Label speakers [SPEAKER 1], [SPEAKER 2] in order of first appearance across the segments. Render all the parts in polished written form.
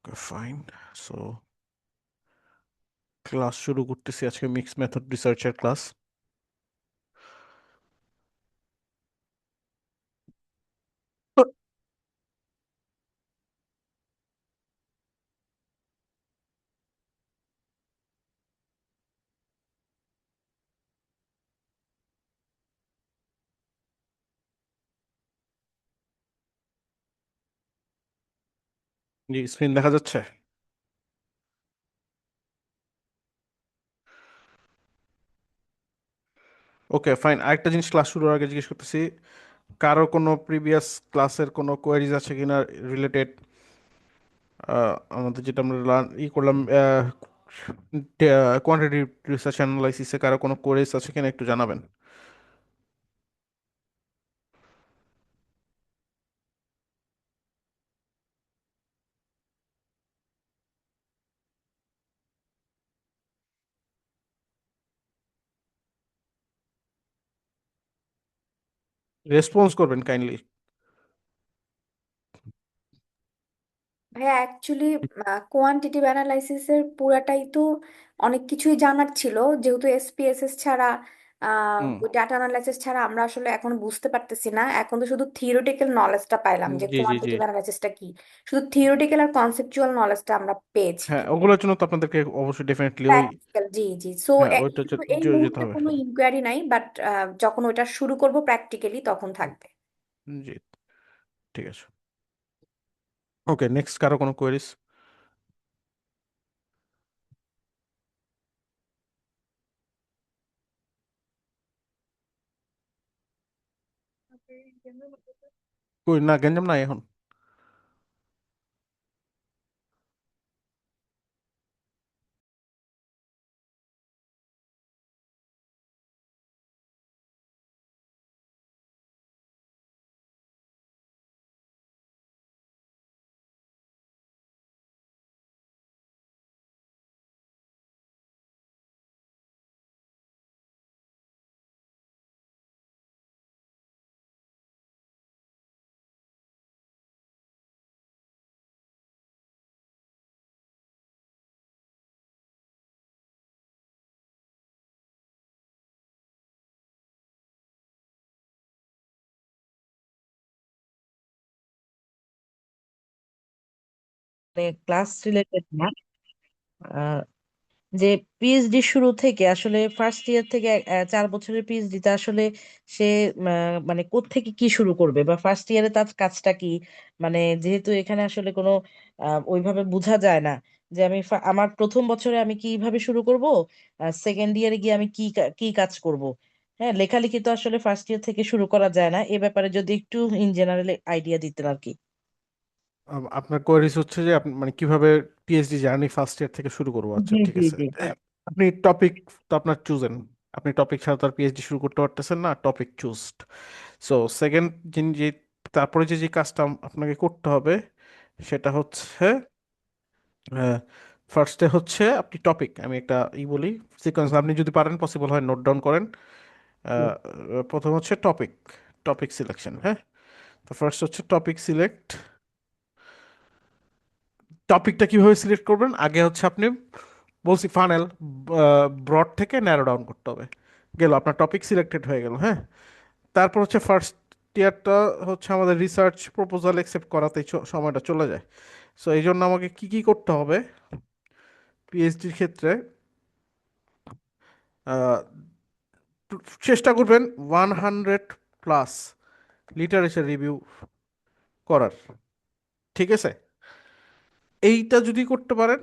[SPEAKER 1] ওকে, fine. So class শুরু করতেছি। আজকে মিক্স মেথড রিসার্চের ক্লাস। জি, স্ক্রিন দেখা যাচ্ছে। ওকে, ফাইন। আরেকটা জিনিস ক্লাস শুরুর আগে জিজ্ঞেস করতেছি, কারো কোনো প্রিভিয়াস ক্লাসের কোনো কোয়েরিজ আছে কিনা রিলেটেড আমাদের যেটা আমরা করলাম, কোয়ান্টিটিভ রিসার্চ অ্যানালাইসিসে কারো কোনো কোয়েরিজ আছে কিনা একটু জানাবেন। রেসপন্স করবেন কাইন্ডলি।
[SPEAKER 2] ভাইয়া অ্যাকচুয়ালি কোয়ান্টিটিভ অ্যানালাইসিসের পুরাটাই তো অনেক কিছুই জানার ছিল। যেহেতু এসপিএসএস ছাড়া
[SPEAKER 1] হুম।
[SPEAKER 2] ডাটা অ্যানালাইসিস ছাড়া আমরা আসলে এখন বুঝতে পারতেছি না। এখন তো শুধু থিওরিটিক্যাল নলেজটা পাইলাম যে
[SPEAKER 1] জি, জি, জি।
[SPEAKER 2] কোয়ান্টিটিভ অ্যানালাইসিসটা কি। শুধু থিওরিটিক্যাল আর কনসেপচুয়াল নলেজটা আমরা পেয়েছি
[SPEAKER 1] হ্যাঁ,
[SPEAKER 2] কিন্তু
[SPEAKER 1] ওগুলোর জন্য তো আপনাদেরকে অবশ্যই ডেফিনেটলি ওই,
[SPEAKER 2] প্র্যাকটিক্যাল, জি জি। সো
[SPEAKER 1] হ্যাঁ ওইটা
[SPEAKER 2] কিন্তু এই
[SPEAKER 1] যেতে
[SPEAKER 2] মুহূর্তে
[SPEAKER 1] হবে।
[SPEAKER 2] কোনো ইনকোয়ারি নাই, বাট যখন ওটা শুরু করব প্র্যাকটিক্যালি তখন থাকবে।
[SPEAKER 1] জি, ঠিক আছে। ওকে, নেক্সট কারো কোনো কোয়েরিজ? কই না, গেঞ্জাম নাই এখন।
[SPEAKER 3] ক্লাস রিলেটেড না। আহ, যে পিএইচডি শুরু থেকে আসলে ফার্স্ট ইয়ার থেকে 4 বছরের পিএইচডিতে আসলে সে মানে কোত্থেকে কি শুরু করবে বা ফার্স্ট ইয়ারে তার কাজটা কি, মানে যেহেতু এখানে আসলে কোনো ওইভাবে বোঝা যায় না যে আমি আমার প্রথম বছরে আমি কিভাবে শুরু করব, সেকেন্ড ইয়ারে গিয়ে আমি কি কাজ করব। হ্যাঁ, লেখালেখি তো আসলে ফার্স্ট ইয়ার থেকে শুরু করা যায় না। এ ব্যাপারে যদি একটু ইন জেনারেল আইডিয়া দিতেন আর কি।
[SPEAKER 1] আপনার কোয়েরিজ হচ্ছে যে আপনি মানে কিভাবে পিএইচডি জার্নি ফার্স্ট ইয়ার থেকে শুরু করবো। আচ্ছা,
[SPEAKER 3] জি
[SPEAKER 1] ঠিক
[SPEAKER 3] জি
[SPEAKER 1] আছে।
[SPEAKER 3] জি।
[SPEAKER 1] আপনি টপিক তো আপনার চুজেন। আপনি টপিক ছাড়া তো আর পিএইচডি শুরু করতে পারতেছেন না, টপিক চুজড। সো সেকেন্ড যে তারপরে যে যে কাজটা আপনাকে করতে হবে সেটা হচ্ছে, ফার্স্টে হচ্ছে আপনি টপিক, আমি একটা বলি সিকোয়েন্স, আপনি যদি পারেন পসিবল হয় নোট ডাউন করেন।
[SPEAKER 3] হুম।
[SPEAKER 1] আহ, প্রথম হচ্ছে টপিক, টপিক সিলেকশন। হ্যাঁ, তো ফার্স্ট হচ্ছে টপিক সিলেক্ট। টপিকটা কিভাবে সিলেক্ট করবেন, আগে হচ্ছে আপনি বলছি ফানেল, ব্রড থেকে ন্যারো ডাউন করতে হবে। গেল, আপনার টপিক সিলেক্টেড হয়ে গেল। হ্যাঁ, তারপর হচ্ছে ফার্স্ট ইয়ারটা হচ্ছে আমাদের রিসার্চ প্রপোজাল অ্যাকসেপ্ট করাতেই সময়টা চলে যায়। সো এই জন্য আমাকে কি কি করতে হবে পিএইচডির ক্ষেত্রে, আহ, চেষ্টা করবেন 100+ লিটারেচার রিভিউ করার। ঠিক আছে, এইটা যদি করতে পারেন,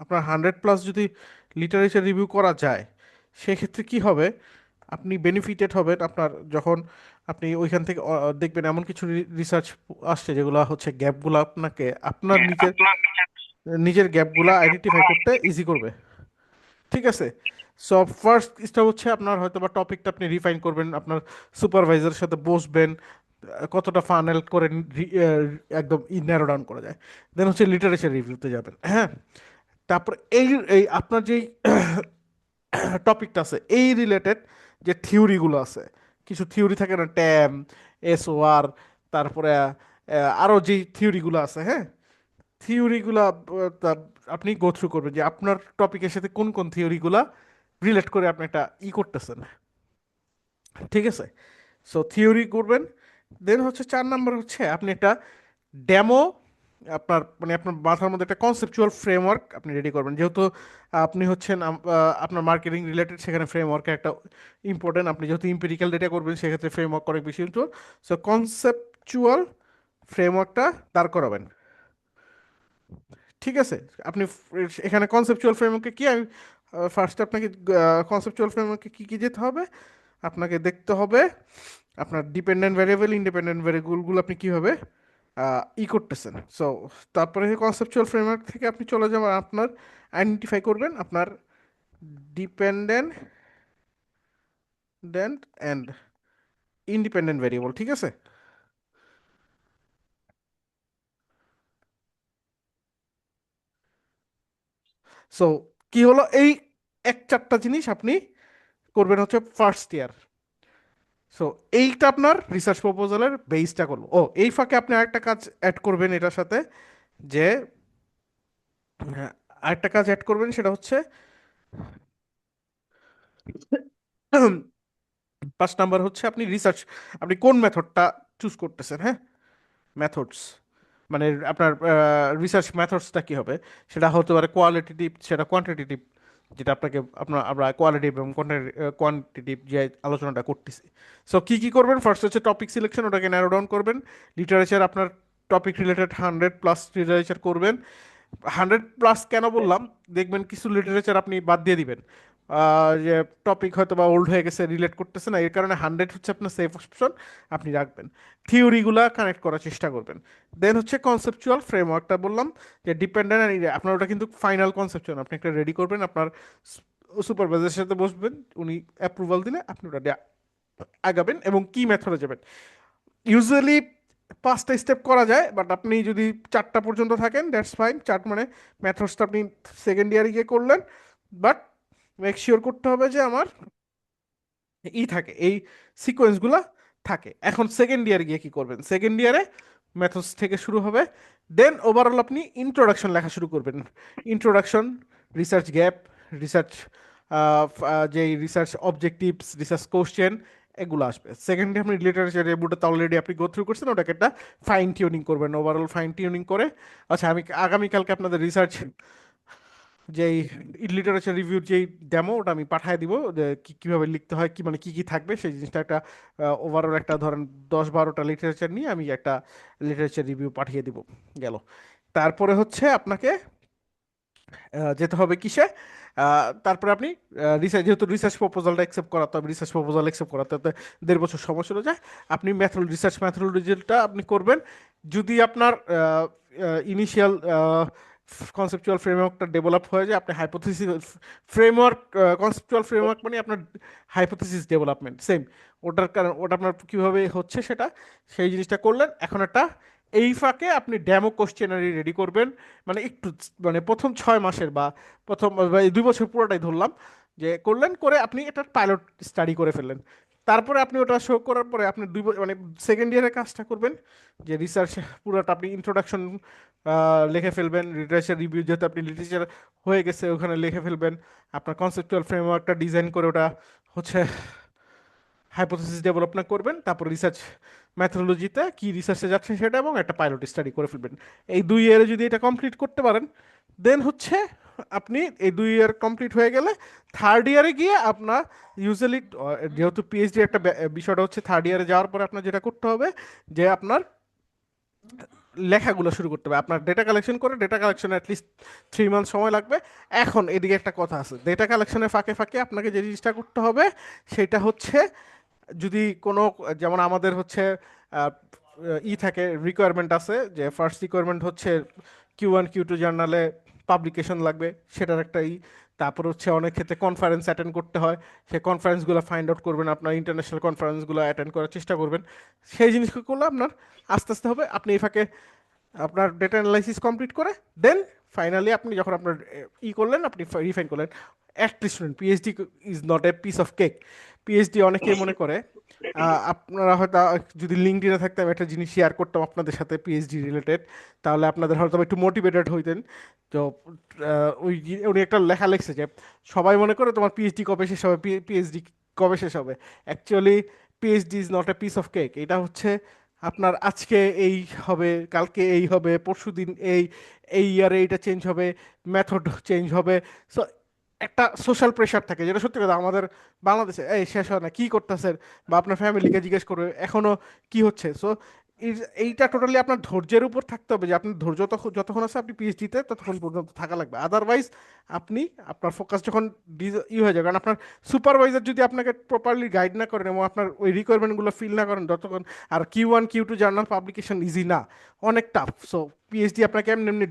[SPEAKER 1] আপনার 100+ যদি লিটারেচার রিভিউ করা যায়, সেক্ষেত্রে কি হবে, আপনি বেনিফিটেড হবেন। আপনার যখন আপনি ওইখান থেকে দেখবেন এমন কিছু রিসার্চ আসছে যেগুলো হচ্ছে গ্যাপগুলো আপনাকে আপনার নিজের নিজের গ্যাপগুলো আইডেন্টিফাই করতে ইজি করবে। ঠিক আছে। সো ফার্স্ট স্টেপ হচ্ছে আপনার হয়তো বা টপিকটা আপনি রিফাইন করবেন, আপনার সুপারভাইজারের সাথে বসবেন, কতটা ফানেল করে একদম ন্যারো ডাউন করা যায়। দেন হচ্ছে লিটারেচার রিভিউতে যাবেন। হ্যাঁ, তারপর এই এই আপনার যেই টপিকটা আছে এই রিলেটেড যে থিওরিগুলো আছে, কিছু থিওরি থাকে না, ট্যাম, এসওআর, তারপরে আরও যেই থিওরিগুলো আছে, হ্যাঁ, থিওরিগুলা আপনি গো থ্রু করবেন যে আপনার টপিকের সাথে কোন কোন থিওরিগুলা রিলেট করে আপনি একটা করতেছেন, ঠিক আছে? সো থিওরি করবেন। দেন হচ্ছে 4 নাম্বার হচ্ছে আপনি একটা ডেমো, আপনার মাথার মধ্যে একটা কনসেপচুয়াল ফ্রেমওয়ার্ক আপনি রেডি করবেন, যেহেতু আপনি হচ্ছেন আপনার মার্কেটিং রিলেটেড, সেখানে ফ্রেমওয়ার্কের একটা ইম্পর্টেন্ট। আপনি যেহেতু ইম্পেরিক্যাল ডেটা করবেন সেক্ষেত্রে ফ্রেমওয়ার্ক অনেক বেশি ইম্পর্টেন্ট। সো কনসেপচুয়াল ফ্রেমওয়ার্কটা দাঁড় করাবেন, ঠিক আছে? আপনি এখানে কনসেপচুয়াল ফ্রেমওয়ার্কে কি, আমি ফার্স্ট আপনাকে কনসেপচুয়াল ফ্রেমওয়ার্কে কি কি যেতে হবে, আপনাকে দেখতে হবে আপনার ডিপেন্ডেন্ট ভ্যারিয়েবল ইন্ডিপেন্ডেন্ট ভ্যারিয়েবলগুলো আপনি কিভাবে করতেছেন। সো তারপরে কনসেপচুয়াল ফ্রেমওয়ার্ক থেকে আপনি চলে যাবেন, আপনার আইডেন্টিফাই করবেন আপনার ডিপেন্ডেন্ট অ্যান্ড ইন্ডিপেন্ডেন্ট ভ্যারিয়েবল, ঠিক আছে? সো কি হলো, এই 1-4টা জিনিস আপনি করবেন হচ্ছে ফার্স্ট ইয়ার। সো এইটা আপনার রিসার্চ প্রপোজালের বেসটা করলো। ও, এই ফাঁকে আপনি আরেকটা কাজ অ্যাড করবেন এটার সাথে, যে আরেকটা কাজ অ্যাড করবেন, সেটা হচ্ছে 5 নাম্বার হচ্ছে আপনি রিসার্চ, আপনি কোন মেথডটা চুজ করতেছেন, হ্যাঁ? মেথডস মানে আপনার রিসার্চ মেথডসটা কি হবে, সেটা হতে পারে কোয়ালিটেটিভ, সেটা কোয়ান্টিটেটিভ, যেটা আমরা কোয়ালিটিভ এবং কোয়ান্টিটিভ যে আলোচনাটা করতেছি। সো কি কি করবেন, ফার্স্ট হচ্ছে টপিক সিলেকশন, ওটাকে ন্যারো ডাউন করবেন। লিটারেচার আপনার টপিক রিলেটেড 100+ লিটারেচার করবেন। 100+ কেন বললাম, দেখবেন কিছু লিটারেচার আপনি বাদ দিয়ে দিবেন, যে টপিক হয়তো বা ওল্ড হয়ে গেছে, রিলেট করতেছে না, এর কারণে 100 হচ্ছে আপনার সেফ অপশন, আপনি রাখবেন। থিওরিগুলা কানেক্ট করার চেষ্টা করবেন। দেন হচ্ছে কনসেপচুয়াল ফ্রেমওয়ার্কটা বললাম, যে ডিপেন্ডেন্ট, আপনার ওটা কিন্তু ফাইনাল কনসেপচুয়াল, আপনি একটা রেডি করবেন, আপনার সুপারভাইজারের সাথে বসবেন, উনি অ্যাপ্রুভাল দিলে আপনি ওটা দিয়ে আগাবেন এবং কি মেথডে যাবেন। ইউজুয়ালি 5টা স্টেপ করা যায়, বাট আপনি যদি 4টা পর্যন্ত থাকেন দ্যাটস ফাইন। মানে ম্যাথডসটা আপনি সেকেন্ড ইয়ারে গিয়ে করলেন, বাট মেক শিওর করতে হবে যে আমার থাকে, এই সিকোয়েন্সগুলো থাকে। এখন সেকেন্ড ইয়ারে গিয়ে কি করবেন, সেকেন্ড ইয়ারে মেথডস থেকে শুরু হবে। দেন ওভারঅল আপনি ইন্ট্রোডাকশন লেখা শুরু করবেন। ইন্ট্রোডাকশন, রিসার্চ গ্যাপ, রিসার্চ যে রিসার্চ অবজেক্টিভস, রিসার্চ কোশ্চেন, এগুলো আসবে। সেকেন্ডে আপনি লিটারেচার রিভিউটা তো অলরেডি আপনি গো থ্রু করছেন, ওটাকে একটা ফাইন টিউনিং করবেন, ওভারঅল ফাইন টিউনিং করে। আচ্ছা, আমি আগামীকালকে আপনাদের রিসার্চ যেই লিটারেচার রিভিউর যেই ডেমো, ওটা আমি পাঠিয়ে দিব, যে কীভাবে লিখতে হয়, কি মানে কি কি থাকবে সেই জিনিসটা, একটা ওভারঅল একটা ধরেন 10-12টা লিটারেচার নিয়ে আমি একটা লিটারেচার রিভিউ পাঠিয়ে দিব। গেল। তারপরে হচ্ছে আপনাকে যেতে হবে কিসে, তারপরে আপনি রিসার্চ, যেহেতু রিসার্চ প্রপোজালটা অ্যাকসেপ্ট করাতে হবে, রিসার্চ প্রপোজাল অ্যাকসেপ্ট করাতে 1.5 বছর সময় চলে যায়। আপনি রিসার্চ ম্যাথোলজিটা আপনি করবেন। যদি আপনার ইনিশিয়াল কনসেপচুয়াল ফ্রেমওয়ার্কটা ডেভেলপ হয়ে যায়, আপনি হাইপোথিসিস ফ্রেমওয়ার্ক, কনসেপচুয়াল ফ্রেমওয়ার্ক মানে আপনার হাইপোথিসিস ডেভেলপমেন্ট সেম, ওটার কারণ ওটা আপনার কীভাবে হচ্ছে সেটা, সেই জিনিসটা করলেন। এখন একটা এই ফাঁকে আপনি ডেমো কোশ্চেনারি রেডি করবেন, মানে একটু, মানে প্রথম 6 মাসের বা প্রথম বা এই 2 বছর পুরোটাই ধরলাম, যে করলেন, করে আপনি এটার পাইলট স্টাডি করে ফেললেন। তারপরে আপনি ওটা শো করার পরে আপনি মানে সেকেন্ড ইয়ারের কাজটা করবেন, যে রিসার্চ পুরোটা আপনি ইন্ট্রোডাকশন লিখে ফেলবেন, লিটারেচার রিভিউ যেহেতু আপনি লিটারেচার হয়ে গেছে ওখানে লিখে ফেলবেন, আপনার কনসেপচুয়াল ফ্রেমওয়ার্কটা ডিজাইন করে ওটা হচ্ছে হাইপোথেসিস ডেভেলপমেন্ট করবেন, তারপর রিসার্চ ম্যাথোলজিতে কি রিসার্চে যাচ্ছেন সেটা, এবং একটা পাইলট স্টাডি করে ফেলবেন। এই 2 ইয়ারে যদি এটা কমপ্লিট করতে পারেন, দেন হচ্ছে আপনি এই 2 ইয়ার কমপ্লিট হয়ে গেলে থার্ড ইয়ারে গিয়ে আপনার ইউজুয়ালি, যেহেতু পিএইচডি একটা বিষয়টা হচ্ছে থার্ড ইয়ারে যাওয়ার পরে আপনার যেটা করতে হবে, যে আপনার লেখাগুলো শুরু করতে হবে, আপনার ডেটা কালেকশন করে, ডেটা কালেকশনে অ্যাটলিস্ট 3 মান্থ সময় লাগবে। এখন এদিকে একটা কথা আছে, ডেটা কালেকশনের ফাঁকে ফাঁকে আপনাকে যে জিনিসটা করতে হবে সেটা হচ্ছে, যদি কোনো, যেমন আমাদের হচ্ছে আহ, থাকে, রিকোয়ারমেন্ট আছে, যে ফার্স্ট রিকোয়ারমেন্ট হচ্ছে Q1 Q2 জার্নালে পাবলিকেশন লাগবে, সেটার একটা তারপর হচ্ছে অনেক ক্ষেত্রে কনফারেন্স অ্যাটেন্ড করতে হয়, সেই কনফারেন্সগুলো ফাইন্ড আউট করবেন, আপনার ইন্টারন্যাশনাল কনফারেন্সগুলো অ্যাটেন্ড করার চেষ্টা করবেন। সেই জিনিসগুলো করলে আপনার আস্তে আস্তে হবে, আপনি এই ফাঁকে আপনার ডেটা অ্যানালাইসিস কমপ্লিট করে, দেন ফাইনালি আপনি যখন আপনার করলেন, আপনি রিফাইন করলেন। At least PhD is not a piece of cake. PhD অনেকেই মনে করে আপনারা হয়তো যদি লিঙ্কডইনে থাকতে আমি একটা জিনিস শেয়ার করতাম আপনাদের সাথে পিএইচডি রিলেটেড, তাহলে আপনাদের হয়তো একটু মোটিভেটেড হইতেন। তো উনি একটা লেখা লিখছে যে সবাই মনে করে তোমার পিএইচডি কবে শেষ হবে, পিএইচডি কবে শেষ হবে। Actually PhD is not a piece of cake. এটা হচ্ছে আপনার আজকে এই হবে, কালকে এই হবে, পরশুদিন এই ইয়ারে এইটা চেঞ্জ হবে, মেথড চেঞ্জ হবে। সো একটা সোশ্যাল প্রেশার থাকে, যেটা সত্যি কথা আমাদের বাংলাদেশে এই শেষ হয় না কি করতেছেন, বা আপনার ফ্যামিলিকে জিজ্ঞেস করবে এখনো কি হচ্ছে। সো এইটা টোটালি আপনার ধৈর্যের উপর থাকতে হবে, যে আপনার ধৈর্য যতক্ষণ আছে আপনি পিএইচডিতে ততক্ষণ পর্যন্ত থাকা লাগবে। আদারওয়াইজ আপনি আপনার ফোকাস যখন হয়ে যাবে, কারণ আপনার সুপারভাইজার যদি আপনাকে প্রপারলি গাইড না করেন এবং আপনার ওই রিকোয়ারমেন্টগুলো ফিল না করেন যতক্ষণ, আর Q1 Q2 journal publication easy না, অনেক টাফ। সো পিএইচডি আপনাকে এমনি এমনি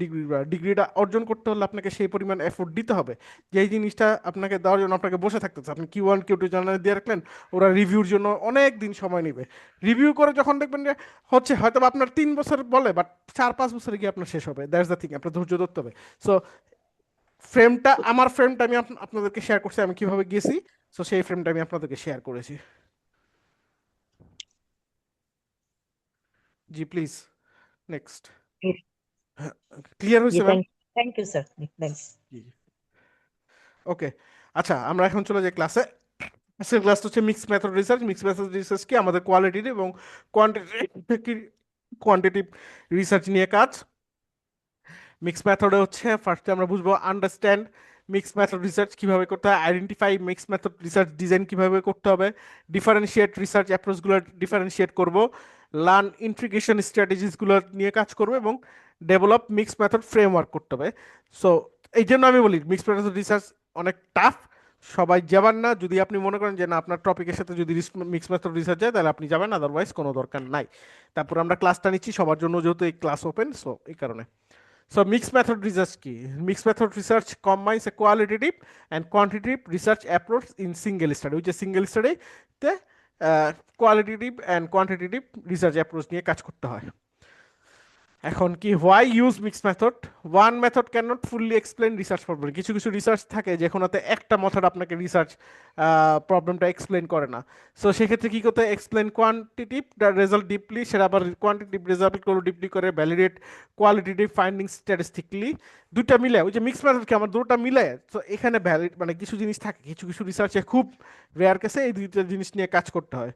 [SPEAKER 1] ডিগ্রিটা অর্জন করতে হলে আপনাকে সেই পরিমাণ এফোর্ট দিতে হবে, যেই জিনিসটা আপনাকে দেওয়ার জন্য আপনাকে বসে থাকতে হচ্ছে। আপনি Q1 Q2 জার্নাল দিয়ে রাখলেন, ওরা রিভিউর জন্য অনেক দিন সময় নেবে। রিভিউ করে যখন দেখবেন যে হচ্ছে, হয়তো বা আপনার 3 বছর বলে, বাট 4-5 বছরে গিয়ে আপনার শেষ হবে। দ্যাটস দ্য থিং, আপনার ধৈর্য ধরতে হবে। সো আমার ফ্রেমটা আমি আপনাদেরকে শেয়ার করছি, আমি কিভাবে গেছি। সো সেই ফ্রেমটা আমি আপনাদেরকে শেয়ার করেছি। জি প্লিজ, নেক্সট। ক্লিয়ার
[SPEAKER 3] জি,
[SPEAKER 1] হয়েছে ma'am?
[SPEAKER 3] Thank you sir, thanks.
[SPEAKER 1] জি, ওকে। আচ্ছা, আমরা এখন চলে যাই ক্লাসে। আজকের ক্লাসটা হচ্ছে mix method research. Mix method research কি? আমাদের কোয়ালিটিভ এবং কোয়ান্টিটিভ কোয়ান্টিটিভ রিসার্চ নিয়ে কাজ। মিক্স মেথডে হচ্ছে ফার্স্টে আমরা বুঝবো আন্ডারস্ট্যান্ড মিক্স মেথড রিসার্চ কিভাবে করতে হয়, identify mix method research design কিভাবে করতে হবে, ডিফারেন্সিয়েট রিসার্চ অ্যাপ্রোচগুলো ডিফারেন্সিয়েট করব, লার্ন ইন্টিগ্রেশন স্ট্র্যাটেজিসগুলো নিয়ে কাজ করবো, এবং ডেভেলপ মিক্স মেথড ফ্রেমওয়ার্ক করতে হবে। সো এই জন্য আমি বলি মিক্স মেথড রিসার্চ অনেক টাফ, সবাই যাবেন না। যদি আপনি মনে করেন যে না আপনার টপিকের সাথে যদি মিক্স মেথড রিসার্চ যায় তাহলে আপনি যাবেন, আদারওয়াইজ কোনো দরকার নাই। তারপর আমরা ক্লাসটা নিচ্ছি সবার জন্য, যেহেতু এই ক্লাস ওপেন, সো এই কারণে। So mixed method research key. Mixed method research combines a qualitative and quantitative research approach in single study, which is single study তে qualitative and quantitative research approach নিয়ে কাজ করতে হয়। এখন কি, why use mix method? One method can not fully explain research problem. কিছু কিছু research থাকে যেখানে একটা মেথড আপনাকে রিসার্চ প্রবলেমটা এক্সপ্লেন করে না। সো সেক্ষেত্রে কি করতে, এক্সপ্লেন কোয়ান্টিটিভ রেজাল্ট ডিপলি, সেটা আবার কোয়ান্টিটিভ রেজাল্টগুলো ডিপলি করে ভ্যালিডেট কোয়ালিটিটিভ ফাইন্ডিং স্ট্যাটিস্টিকলি। দুটা মিলে, ওই যে মিক্স মেথড কি আমার দুটো মিলে। তো এখানে ভ্যালিড মানে কিছু জিনিস থাকে, কিছু কিছু রিসার্চে খুব রেয়ার কেসে এই দুইটা জিনিস নিয়ে কাজ করতে হয়।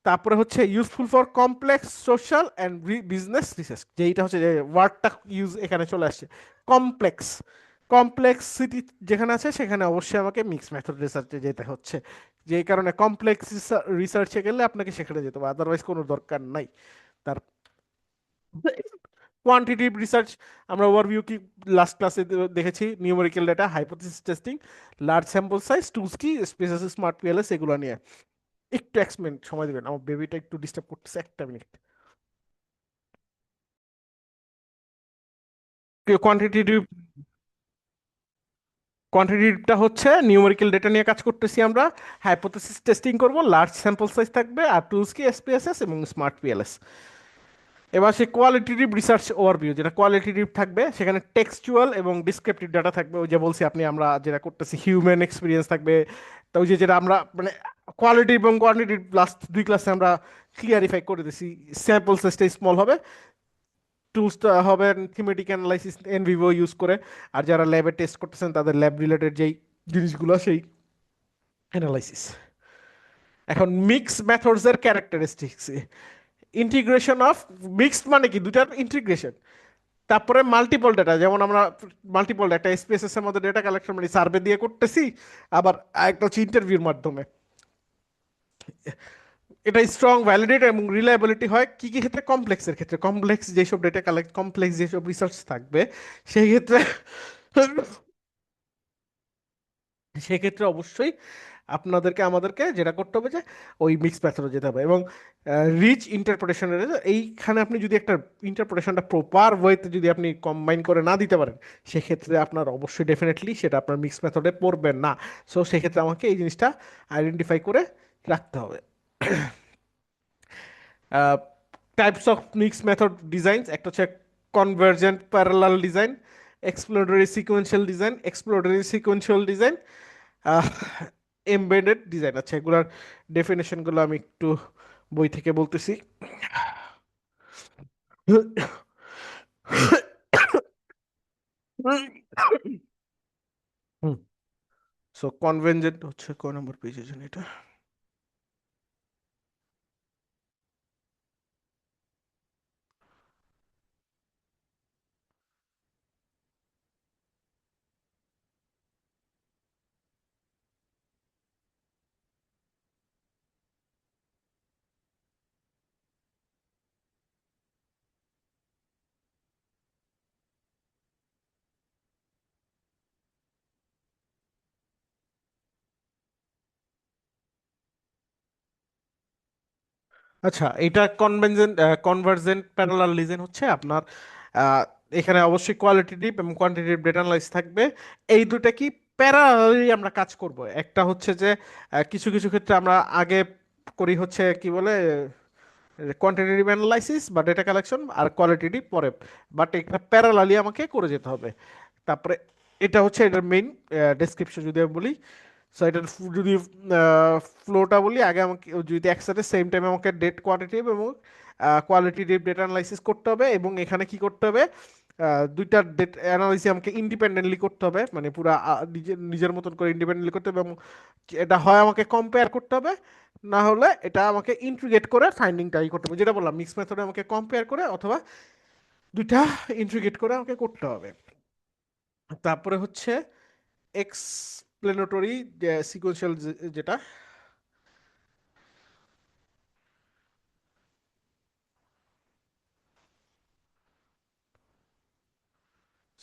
[SPEAKER 1] তারপরে হচ্ছে useful for complex social and business research, যেইটা হচ্ছে যে ওয়ার্ডটা ইউজ এখানে চলে আসছে, কমপ্লেক্স। কমপ্লেক্সিটি যেখানে আছে সেখানে অবশ্যই আমাকে মিক্স মেথড রিসার্চে যেতে হচ্ছে, যেই কারণে কমপ্লেক্স রিসার্চে গেলে আপনাকে সেখানে যেতে হবে, আদারওয়াইজ কোনো দরকার নাই তার। কোয়ান্টিটিভ রিসার্চ আমরা ওভারভিউ কি লাস্ট ক্লাসে দেখেছি, numerical data, hypothesis testing, large sample size, tools কি, স্পেসেস, স্মার্ট পিএলএস, এগুলো নিয়ে। একটু 1 মিনিট সময় দিবেন, আমার বেবিটা একটু ডিস্টার্ব করতেছে, 1 মিনিট। কোয়ান্টিটিভ কোয়ান্টিটিভটা হচ্ছে নিউমেরিক্যাল ডেটা নিয়ে কাজ করতেছি আমরা, হাইপোথেসিস টেস্টিং করব, লার্জ স্যাম্পল সাইজ থাকবে, আর টুলস কি, এসপিএসএস এবং স্মার্ট পিএলএস। এবার সে কোয়ালিটেটিভ রিসার্চ ওভারভিউ, যেটা কোয়ালিটেটিভ থাকবে সেখানে টেক্সচুয়াল এবং ডিসক্রিপটিভ ডাটা থাকবে। ওই যে বলছি আপনি আমরা যেটা করতেছি হিউম্যান এক্সপিরিয়েন্স থাকবে। তো ওই যে যেটা আমরা মানে কোয়ালিটি এবং কোয়ান্টিটি লাস্ট 2 ক্লাসে আমরা ক্লিয়ারিফাই করে দিছি, স্যাম্পল সাইজটা স্মল হবে, টুলসটা হবে thematic analysis N Vivo use করে, আর যারা ল্যাবে টেস্ট করতেছেন তাদের ল্যাব রিলেটেড যেই জিনিসগুলো সেই অ্যানালাইসিস। এখন মিক্স মেথডস এর ক্যারেক্টারিস্টিক্স, ইন্টিগ্রেশন অফ মিক্সড মানে কি, দুটার ইন্টিগ্রেশন। তারপরে মাল্টিপল ডেটা, যেমন আমরা মাল্টিপল ডেটা স্পেসেস এর মধ্যে ডেটা কালেকশন মানে সার্ভে দিয়ে করতেছি, আবার একটা হচ্ছে ইন্টারভিউর মাধ্যমে। এটা স্ট্রং, ভ্যালিডেট এবং রিলায়েবিলিটি হয় কি কি ক্ষেত্রে, কমপ্লেক্সের ক্ষেত্রে। কমপ্লেক্স যেসব ডেটা কালেক্ট, কমপ্লেক্স যেসব রিসার্চ থাকবে সেই ক্ষেত্রে সেক্ষেত্রে অবশ্যই আপনাদেরকে আমাদেরকে যেটা করতে হবে যে ওই মিক্স মেথডে যেতে হবে, এবং রিচ ইন্টারপ্রিটেশনের এইখানে আপনি যদি একটা ইন্টারপ্রিটেশনটা প্রপার ওয়েতে যদি আপনি কম্বাইন করে না দিতে পারেন, সেক্ষেত্রে আপনার অবশ্যই ডেফিনেটলি সেটা আপনার মিক্স মেথডে পড়বে না। সো সেক্ষেত্রে আমাকে এই জিনিসটা আইডেন্টিফাই করে রাখতে হবে। Types of mix method designs, একটা হচ্ছে convergent parallel design, exploratory sequential design, exploratory sequential design, embedded design. আচ্ছা, এগুলার ডেফিনেশনগুলো আমি একটু বই থেকে বলতেছি। সো কনভেনজেন্ট হচ্ছে কয় নম্বর পেজে জানি এটা। আচ্ছা, এটা কনভার্জেন্ট প্যারালালিজম হচ্ছে আপনার আহ, এখানে অবশ্যই কোয়ালিটেটিভ এবং কোয়ান্টিটেটিভ ডেটা অ্যানালাইসিস থাকবে। এই দুটা কি প্যারালালি আমরা কাজ করব। একটা হচ্ছে যে কিছু কিছু ক্ষেত্রে আমরা আগে করি হচ্ছে কি বলে কোয়ান্টিটেটিভ অ্যানালাইসিস বা ডেটা কালেকশন, আর কোয়ালিটেটিভ পরে, বাট এটা প্যারালালি আমাকে করে যেতে হবে। তারপরে এটা হচ্ছে এটার মেইন ডেসক্রিপশন যদি আমি বলি। সো এটার যদি ফ্লোটা বলি, আগে আমাকে যদি একসাথে সেম টাইমে আমাকে ডেট কোয়ান্টিটিভ এবং কোয়ালিটিটিভ ডেটা অ্যানালাইসিস করতে হবে, এবং এখানে কি করতে হবে, দুইটা ডেটা অ্যানালাইসিস আমাকে ইন্ডিপেন্ডেন্টলি করতে হবে, মানে পুরা নিজের নিজের মতন করে ইন্ডিপেন্ডেন্টলি করতে হবে, এবং এটা হয় আমাকে কম্পেয়ার করতে হবে, না হলে এটা আমাকে ইন্টিগ্রেট করে ফাইন্ডিংটাই করতে হবে, যেটা বললাম মিক্স মেথডে আমাকে কম্পেয়ার করে অথবা দুইটা ইন্টিগ্রেট করে আমাকে করতে হবে। তারপরে হচ্ছে এক্সপ্লেনেটরি সিকোয়েন্সিয়াল, যেটা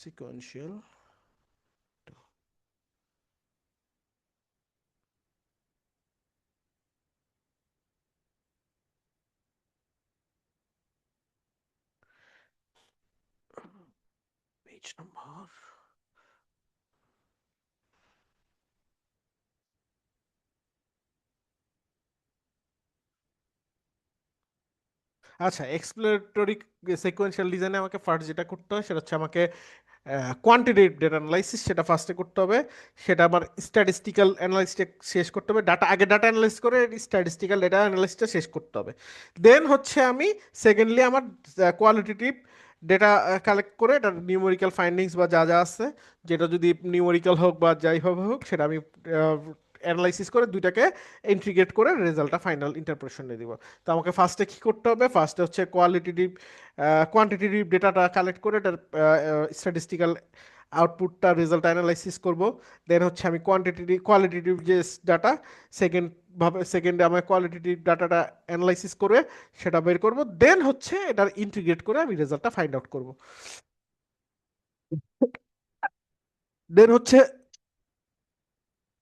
[SPEAKER 1] সিকোয়েন্সিয়াল, পেজ নাম্বার, আচ্ছা এক্সপ্লোরেটরি সিকোয়েন্সিয়াল ডিজাইনে আমাকে ফার্স্ট যেটা করতে হয় সেটা হচ্ছে আমাকে কোয়ান্টিটেটিভ ডেটা অ্যানালাইসিস সেটা ফার্স্টে করতে হবে। সেটা আবার স্ট্যাটিস্টিক্যাল অ্যানালাইসিসটা শেষ করতে হবে, আগে ডাটা অ্যানালাইস করে স্ট্যাটিস্টিক্যাল ডেটা অ্যানালাইসিসটা শেষ করতে হবে। দেন হচ্ছে আমি সেকেন্ডলি আমার কোয়ালিটেটিভ ডেটা কালেক্ট করে এটা নিউমেরিক্যাল ফাইন্ডিংস বা যা যা আছে, যেটা যদি নিউমেরিক্যাল হোক বা যাই হোক হোক, সেটা আমি অ্যানালাইসিস করে দুইটাকে ইন্টিগ্রেট করে রেজাল্টটা ফাইনাল ইন্টারপ্রেশনে দিব। তো আমাকে ফার্স্টে কি করতে হবে, ফার্স্টে হচ্ছে কোয়ান্টিটেটিভ ডেটাটা কালেক্ট করে এটার স্ট্যাটিস্টিক্যাল আউটপুটটা রেজাল্ট অ্যানালাইসিস করব। দেন হচ্ছে আমি কোয়ালিটেটিভ যে ডাটা, সেকেন্ডে আমি কোয়ালিটেটিভ ডাটাটা অ্যানালাইসিস করে সেটা বের করব। দেন হচ্ছে এটার ইন্টিগ্রেট করে আমি রেজাল্টটা ফাইন্ড আউট করব। দেন হচ্ছে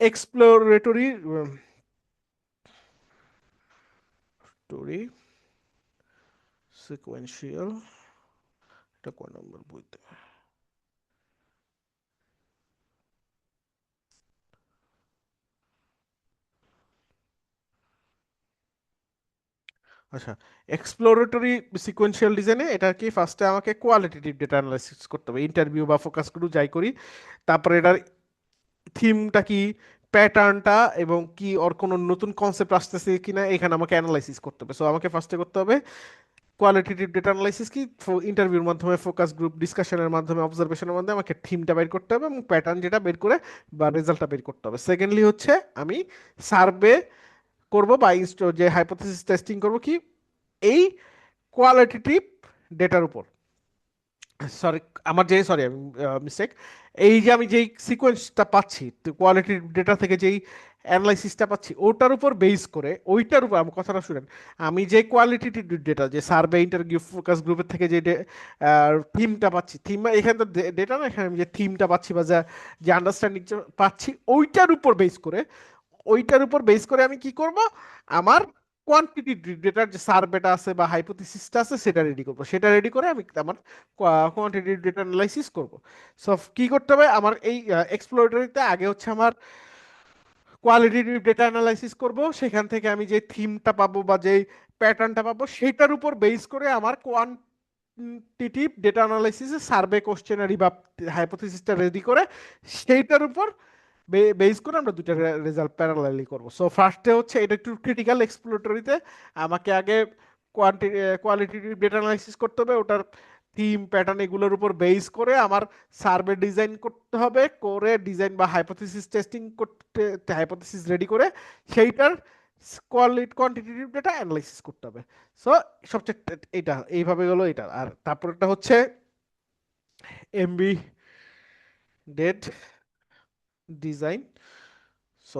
[SPEAKER 1] এক্সপ্লোরেটরি সিকোয়েন্সিয়াল, এটা কোন নম্বর বইতে, আচ্ছা এক্সপ্লোরেটরি সিকোয়েন্সিয়াল ডিজাইনে এটা কি ফার্স্টে আমাকে কোয়ালিটেটিভ ডেটা অ্যানালাইসিস করতে হবে, ইন্টারভিউ বা ফোকাস গ্রুপ যাই করি। তারপরে এটার থিমটা কি, প্যাটার্নটা, এবং কি ওর কোনো নতুন কনসেপ্ট আসতেছে কিনা এখানে আমাকে অ্যানালাইসিস করতে হবে। সো আমাকে ফার্স্টে করতে হবে কোয়ালিটেটিভ ডেটা অ্যানালাইসিস কি, ইন্টারভিউর মাধ্যমে, ফোকাস গ্রুপ ডিসকাশনের মাধ্যমে, অবজারভেশনের মাধ্যমে আমাকে থিমটা বের করতে হবে এবং প্যাটার্ন যেটা বের করে বা রেজাল্টটা বের করতে হবে। সেকেন্ডলি হচ্ছে আমি সার্ভে করব বা যে হাইপোথেসিস টেস্টিং করব কি, এই কোয়ালিটেটিভ ডেটার উপর, সরি আমার যে সরি আমি মিস্টেক, এই যে আমি যেই সিকোয়েন্সটা পাচ্ছি কোয়ালিটি ডেটা থেকে যেই অ্যানালাইসিসটা পাচ্ছি ওটার উপর বেস করে, ওইটার উপর আমার কথাটা শুনেন, আমি যে কোয়ালিটি ডেটা, যে সার্ভে ইন্টারভিউ ফোকাস গ্রুপের থেকে যে থিমটা পাচ্ছি, থিম এখানে তো ডেটা না, এখানে আমি যে থিমটা পাচ্ছি বা যা যে আন্ডারস্ট্যান্ডিং পাচ্ছি ওইটার উপর বেস করে আমি কি করব, আমার কোয়ান্টিটি ডেটার যে সার্ভেটা আছে বা হাইপোথিসিসটা আছে সেটা রেডি করব, সেটা রেডি করে আমি আমার কোয়ান্টিটি ডেটা অ্যানালাইসিস করব। সো কি করতে হবে, আমার এই এক্সপ্লোরেটরিতে আগে হচ্ছে আমার কোয়ালিটেটিভ ডেটা অ্যানালাইসিস করব, সেখান থেকে আমি যে থিমটা পাবো বা যেই প্যাটার্নটা পাবো সেটার উপর বেস করে আমার কোয়ান্টিটিভ ডেটা অ্যানালাইসিসে সার্ভে কোশ্চেনারি বা হাইপোথিসিসটা রেডি করে সেইটার উপর বেস করে আমরা দুইটা রেজাল্ট প্যারালালি করব। সো ফার্স্টে হচ্ছে এটা একটু ক্রিটিক্যাল এক্সপ্লোরেটরিতে আমাকে আগে কোয়ালিটেটিভ ডেটা অ্যানালাইসিস করতে হবে, ওটার থিম প্যাটার্ন এগুলোর উপর বেস করে আমার সার্ভে ডিজাইন করতে হবে, করে ডিজাইন বা হাইপোথিসিস টেস্টিং করতে, হাইপোথিসিস রেডি করে সেইটার কোয়ান্টিটেটিভ ডেটা অ্যানালাইসিস করতে হবে। সো সবচেয়ে এটা এইভাবে গেলো এটা। আর তারপরটা হচ্ছে এমবি ডেট ডিজাইন। সো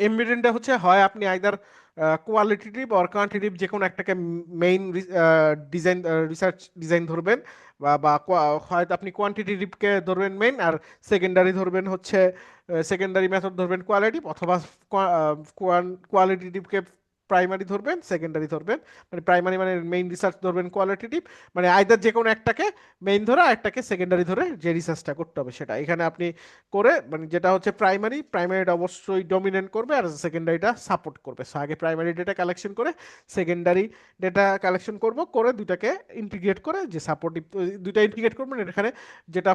[SPEAKER 1] এমবিডেন্টটা হচ্ছে হয় আপনি আইদার কোয়ালিটেটিভ অর কোয়ান্টিটিভ যে কোনো একটাকে মেইন ডিজাইন রিসার্চ ডিজাইন ধরবেন, হয়তো আপনি কোয়ান্টিটেটিভকে ধরবেন মেইন, আর সেকেন্ডারি ধরবেন হচ্ছে সেকেন্ডারি মেথড ধরবেন কোয়ালিটিভ, অথবা কোয়ালিটেটিভকে প্রাইমারি ধরবেন, সেকেন্ডারি ধরবেন, মানে প্রাইমারি মানে মেইন রিসার্চ ধরবেন কোয়ালিটেটিভ, মানে আইদার যে কোনো একটাকে মেইন ধরে আর একটাকে সেকেন্ডারি ধরে যে রিসার্চটা করতে হবে সেটা এখানে আপনি করে, মানে যেটা হচ্ছে প্রাইমারিটা অবশ্যই ডমিনেন্ট করবে আর সেকেন্ডারিটা সাপোর্ট করবে। সো আগে প্রাইমারি ডেটা কালেকশন করে সেকেন্ডারি ডেটা কালেকশন করে দুটাকে ইন্টিগ্রেট করে যে সাপোর্টিভ, দুইটা ইন্টিগ্রেট করবেন এখানে, যেটা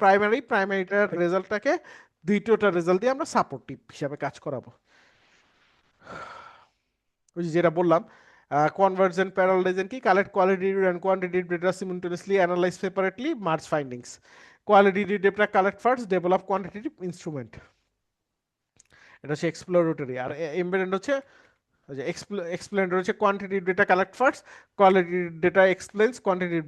[SPEAKER 1] প্রাইমারিটার রেজাল্টটাকে দ্বিতীয়টার রেজাল্ট দিয়ে আমরা সাপোর্টিভ হিসাবে কাজ করাবো। ওই যে যেটা বললাম, কনভার্জেন্ট প্যারালাইজেশন কি, collect qualitative and quantitative data simultaneously, analyze separately, merge findings. Qualitative data collect first, develop quantitative instrument, এটা হচ্ছে এক্সপ্লোরেটরি। আর এমবেডেড হচ্ছে এক্সপ্লেন রয়েছে quantitative data collect first, quality data explains quantitative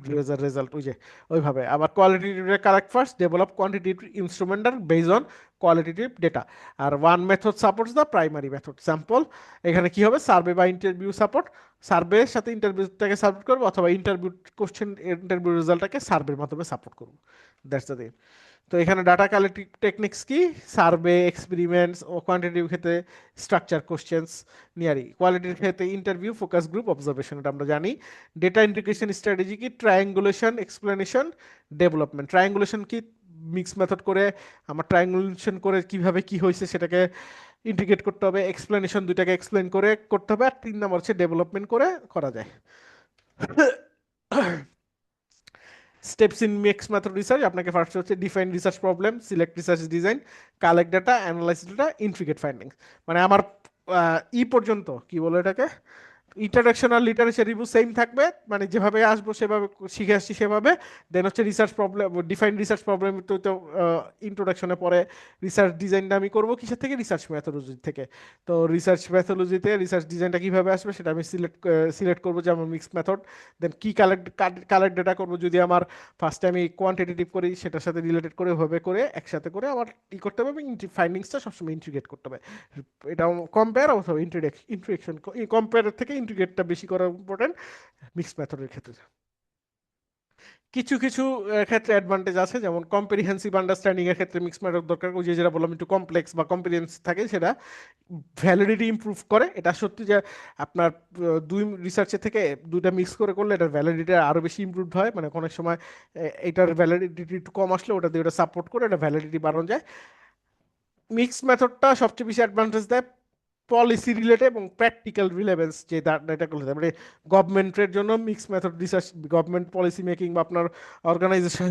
[SPEAKER 1] result, ওই যে ওইভাবে। আবার qualitative data collect first, develop quantitative instrumental based on qualitative data. আর one method supports the primary method. Sample এখানে কি হবে, সার্ভে বা ইন্টারভিউ সাপোর্ট, সার্ভের সাথে ইন্টারভিউটাকে সাপোর্ট করবো, অথবা ইন্টারভিউ রেজাল্টটাকে সার্ভের মাধ্যমে সাপোর্ট করবো। That's the. তো এখানে ডাটা কালেক্টিভ টেকনিক্স কি, সার্ভে, এক্সপেরিমেন্টস ও কোয়ান্টিটিভ ক্ষেত্রে স্ট্রাকচার কোশ্চেন্স নিয়ারি, কোয়ালিটির ক্ষেত্রে ইন্টারভিউ, ফোকাস গ্রুপ, অবজারভেশন, এটা আমরা জানি। ডেটা ইন্টিগ্রেশন স্ট্র্যাটেজি কি, ট্রায়াঙ্গুলেশন, এক্সপ্লেনেশন, ডেভেলপমেন্ট। ট্রায়াঙ্গুলেশন কি, মিক্স মেথড করে আমার ট্রায়াঙ্গুলেশন করে কিভাবে কি হয়েছে সেটাকে ইন্টিগ্রেট করতে হবে, এক্সপ্লেনেশন দুইটাকে এক্সপ্লেন করে করতে হবে, আর 3 নম্বর হচ্ছে ডেভেলপমেন্ট করে করা যায়। Steps in mix method research, আপনাকে ফার্স্ট হচ্ছে define research problem, select research design, collect data, analyse data, integrate findings. মানে আমার পর্যন্ত কি বলে এটাকে, ইন্ট্রোডাকশন আর লিটারেচার রিভিউ সেম থাকবে, মানে যেভাবে আসবো সেভাবে শিখে আসছি সেভাবে। দেন হচ্ছে research problem, define research problem, তো ইন্ট্রোডাকশনে পরে রিসার্চ ডিজাইনটা আমি করবো কিসের থেকে, রিসার্চ মেথোলজি থেকে। তো রিসার্চ মেথোলজিতে রিসার্চ ডিজাইনটা কিভাবে আসবে সেটা আমি সিলেক্ট করবো, যেমন মিক্স মেথড। দেন কি কালেক্ট ডেটা করবো, যদি আমার ফার্স্টে আমি কোয়ান্টিটেটিভ করি সেটার সাথে রিলেটেড করে ওভাবে করে একসাথে করে আমার ই করতে হবে, এবং ফাইন্ডিংসটা সবসময় ইন্টিগ্রেট করতে হবে। এটা কম্পেয়ার অথবা ইন্ট্রোডাকশন, কম্পেয়ারের থেকে ইন্টিগ্রেটটা বেশি করা ইম্পর্টেন্ট মিক্স মেথডের ক্ষেত্রে। কিছু কিছু ক্ষেত্রে অ্যাডভান্টেজ আছে, যেমন কম্প্রিহেন্সিভ আন্ডারস্ট্যান্ডিং এর ক্ষেত্রে মিক্স মেথড দরকার। ওই যে যেটা বললাম একটু কমপ্লেক্স বা কম্প্রিহেন্সিভ থাকে, সেটা ভ্যালিডিটি ইমপ্রুভ করে। এটা সত্যি যে আপনার দুই রিসার্চের থেকে দুইটা মিক্স করে করলে এটার ভ্যালিডিটি আরও বেশি ইমপ্রুভ হয়। মানে অনেক সময় এটার ভ্যালিডিটি একটু কম আসলে ওটা দিয়ে ওটা সাপোর্ট করে এটা ভ্যালিডিটি বাড়ানো যায়। মিক্স মেথডটা সবচেয়ে বেশি অ্যাডভান্টেজ দেয় পলিসি রিলেটেড এবং প্র্যাকটিক্যাল রিলেভেন্স, যে ডাটাগুলো মানে গভর্নমেন্টের জন্য mix method research, government policy making বা আপনার অর্গানাইজেশন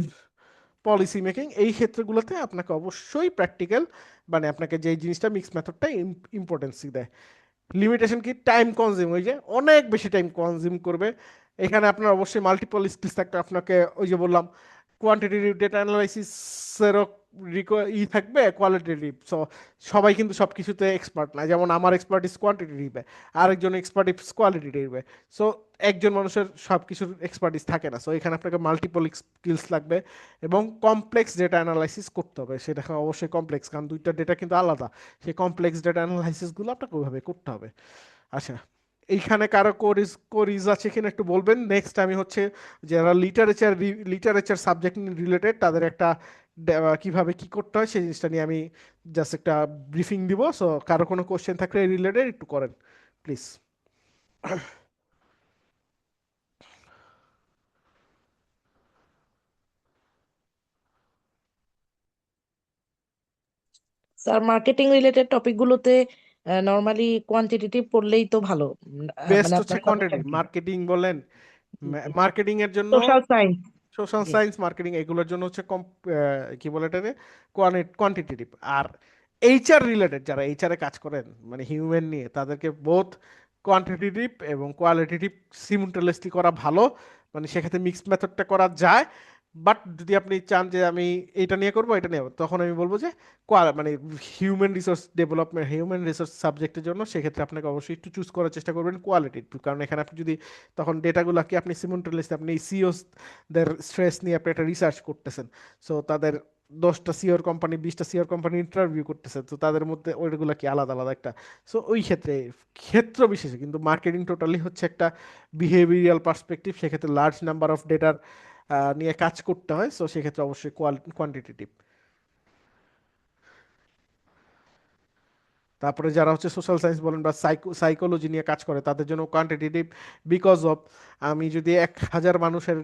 [SPEAKER 1] পলিসি মেকিং, এই ক্ষেত্রগুলোতে আপনাকে অবশ্যই প্র্যাকটিক্যাল, মানে আপনাকে যে জিনিসটা মিক্স মেথডটা ইম্পর্টেন্সি দেয়। লিমিটেশন কি, টাইম কনজিউম, ওই যে অনেক বেশি টাইম কনজিউম করবে। এখানে আপনার অবশ্যই মাল্টিপল স্কিলস থাকতে, আপনাকে ওই যে বললাম কোয়ান্টিটেটিভ ডেটা অ্যানালাইসিসেরও থাকবে, কোয়ালিটেটিভ। সো সবাই কিন্তু সব কিছুতে এক্সপার্ট না, যেমন আমার এক্সপার্টিস কোয়ান্টিটেটিভে, আরেকজন এক্সপার্টিস কোয়ালিটেটিভে। সো একজন মানুষের সব কিছুর এক্সপার্টিস থাকে না। সো এখানে আপনাকে মাল্টিপল স্কিলস লাগবে, এবং কমপ্লেক্স ডেটা অ্যানালাইসিস করতে হবে, সেটা অবশ্যই কমপ্লেক্স, কারণ দুইটা ডেটা কিন্তু আলাদা। সেই কমপ্লেক্স ডেটা অ্যানালাইসিসগুলো আপনাকে ওইভাবে করতে হবে। আচ্ছা, এইখানে কারো কোরিজ আছে কিনা একটু বলবেন। নেক্সট আমি হচ্ছে যারা লিটারেচার সাবজেক্ট রিলেটেড তাদের একটা কিভাবে কি করতে হয় সেই জিনিসটা নিয়ে আমি জাস্ট একটা ব্রিফিং দিব। সো কারো কোনো কোশ্চেন থাকলে রিলেটেড একটু করেন প্লিজ।
[SPEAKER 3] স্যার মার্কেটিং রিলেটেড টপিকগুলোতে নর্মালি কোয়ান্টিটেটিভ পড়লেই তো ভালো।
[SPEAKER 1] বেস্ট
[SPEAKER 3] মানে
[SPEAKER 1] হচ্ছে
[SPEAKER 3] আপনার
[SPEAKER 1] কোয়ান্টিটি,
[SPEAKER 3] সাজেশন কি?
[SPEAKER 1] মার্কেটিং বলেন,
[SPEAKER 3] জি জি।
[SPEAKER 1] মার্কেটিং এর জন্য
[SPEAKER 3] সোশ্যাল সায়েন্স।
[SPEAKER 1] সোশ্যাল
[SPEAKER 3] জি।
[SPEAKER 1] সায়েন্স মার্কেটিং এগুলোর জন্য হচ্ছে কি বলে এটাকে কোয়ান্টিটেটিভ। আর এইচআর রিলেটেড যারা এইচআর এ কাজ করেন মানে হিউম্যান নিয়ে, তাদেরকে বোথ কোয়ান্টিটেটিভ এবং কোয়ালিটেটিভ সিমুলটেনিয়াসলি করা ভালো। মানে সেক্ষেত্রে মিক্সড মেথডটা করা যায়। বাট যদি আপনি চান যে আমি এটা নিয়ে করবো এটা নিয়ে করবো, তখন আমি বলবো যে মানে human resource development, human resource সাবজেক্টের জন্য সেক্ষেত্রে আপনাকে অবশ্যই একটু চুজ করার চেষ্টা করবেন কোয়ালিটিভ, কারণ এখানে আপনি যদি তখন ডেটাগুলোকে আপনি সিমুলটেনিয়াসলি আপনি সিও দের স্ট্রেস নিয়ে আপনি একটা রিসার্চ করতেছেন। সো তাদের 10টা সিওর কোম্পানি 20টা সিওর কোম্পানি ইন্টারভিউ করতেছে, তো তাদের মধ্যে ওইগুলো কি আলাদা আলাদা একটা। সো ওই ক্ষেত্রে ক্ষেত্র বিশেষে কিন্তু মার্কেটিং টোটালি হচ্ছে একটা বিহেভিয়ারাল পার্সপেক্টিভ, সেক্ষেত্রে লার্জ নাম্বার অফ ডেটার নিয়ে কাজ করতে হয়। সো সেক্ষেত্রে অবশ্যই কোয়ান্টিটেটিভ। তারপরে যারা হচ্ছে সোশ্যাল সায়েন্স বলেন বা সাইকোলজি নিয়ে কাজ করে, তাদের জন্য কোয়ান্টিটেটিভ। বিকজ অফ আমি যদি 1000 মানুষের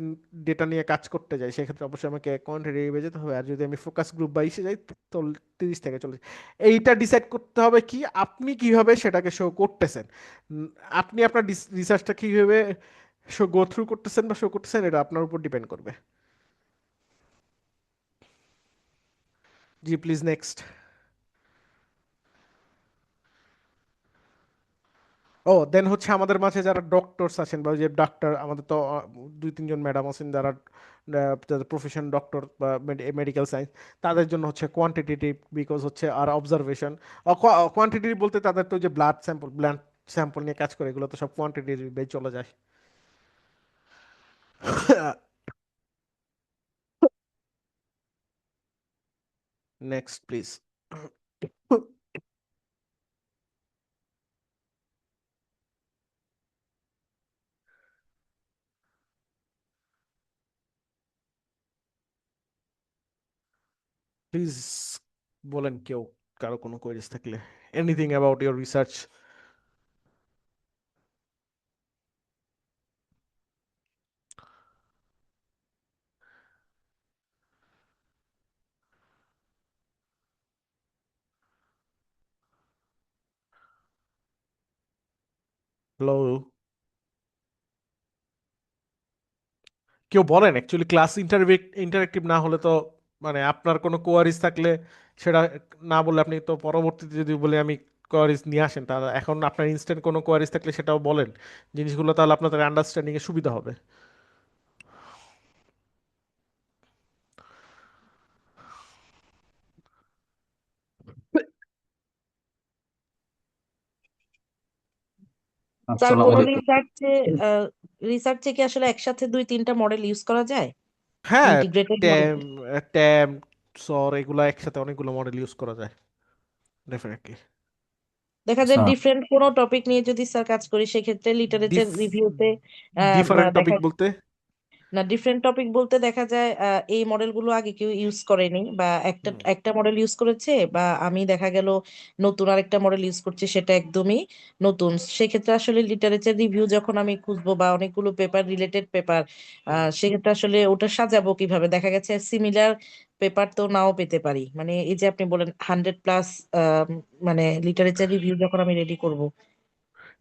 [SPEAKER 1] ডেটা নিয়ে কাজ করতে যাই, সেক্ষেত্রে অবশ্যই আমাকে কোয়ান্টিটেটিভে যেতে হবে। আর যদি আমি ফোকাস গ্রুপ বা ইসে যাই, তো 30 থেকে 40। এইটা ডিসাইড করতে হবে কি আপনি কিভাবে সেটাকে শো করতেছেন। উম, আপনি আপনার রিসার্চটা কিভাবে গো থ্রু করতেছেন বা শো করতেছেন, এটা আপনার উপর ডিপেন্ড করবে। জি প্লিজ নেক্সট। ও দেন হচ্ছে আমাদের মাঝে যারা ডক্টরস আছেন বা ওই যে ডাক্তার, আমাদের তো 2-3 জন ম্যাডাম আছেন যারা যাদের প্রফেশন ডক্টর বা মেডিকেল সায়েন্স, তাদের জন্য হচ্ছে কোয়ান্টিটেটিভ। বিকজ হচ্ছে আর অবজারভেশন। কোয়ান্টিটেটিভ বলতে তাদের তো যে ব্লাড স্যাম্পল নিয়ে কাজ করে, এগুলো তো সব কোয়ান্টিটেটিভ চলে যায়। Next please. প্লিজ বলেন কেউ, কারো কোনো কোয়েরিজ থাকলে, anything about your research. Hello, কেউ বলেন অ্যাকচুয়ালি ক্লাস ইন্টারেক্টিভ না হলে তো, মানে আপনার কোনো কোয়ারিজ থাকলে সেটা না বললে আপনি তো পরবর্তীতে যদি বলে আমি কোয়ারিজ নিয়ে আসেন, তাহলে এখন আপনার ইনস্ট্যান্ট কোনো কোয়ারিজ থাকলে সেটাও বলেন জিনিসগুলো, তাহলে আপনাদের আন্ডারস্ট্যান্ডিং এ সুবিধা হবে।
[SPEAKER 3] তার
[SPEAKER 4] আসসালামু
[SPEAKER 3] কোনো
[SPEAKER 4] আলাইকুম।
[SPEAKER 3] রিসার্চে কি আসলে একসাথে 2-3টা মডেল ইউজ করা যায়?
[SPEAKER 1] হ্যাঁ,
[SPEAKER 3] ইন্টিগ্রেটেড মডেল।
[SPEAKER 1] ট্যাম ট্যাম সর এগুলো একসাথে অনেকগুলো মডেল ইউজ করা যায় ডেফিনেটলি।
[SPEAKER 3] দেখা যায়
[SPEAKER 4] আচ্ছা,
[SPEAKER 3] ডিফারেন্ট কোনো টপিক নিয়ে যদি স্যার কাজ করি, সেক্ষেত্রে লিটারেচার রিভিউতে
[SPEAKER 1] ডিফারেন্ট
[SPEAKER 3] দেখা
[SPEAKER 1] টপিক বলতে?
[SPEAKER 3] না, ডিফারেন্ট টপিক বলতে দেখা যায় এই মডেলগুলো আগে কেউ ইউজ করেনি, বা একটা
[SPEAKER 1] হুম।
[SPEAKER 3] একটা মডেল ইউজ করেছে, বা আমি দেখা গেল নতুন আরেকটা মডেল ইউজ করছি, সেটা একদমই নতুন। সেক্ষেত্রে আসলে লিটারেচার রিভিউ যখন আমি খুঁজবো, বা অনেকগুলো পেপার, রিলেটেড পেপার,
[SPEAKER 1] হুম।
[SPEAKER 3] সেক্ষেত্রে আসলে ওটা সাজাবো কিভাবে? দেখা গেছে সিমিলার পেপার তো নাও পেতে পারি। মানে এই যে আপনি বলেন 100+ মানে লিটারেচার রিভিউ যখন আমি রেডি করব।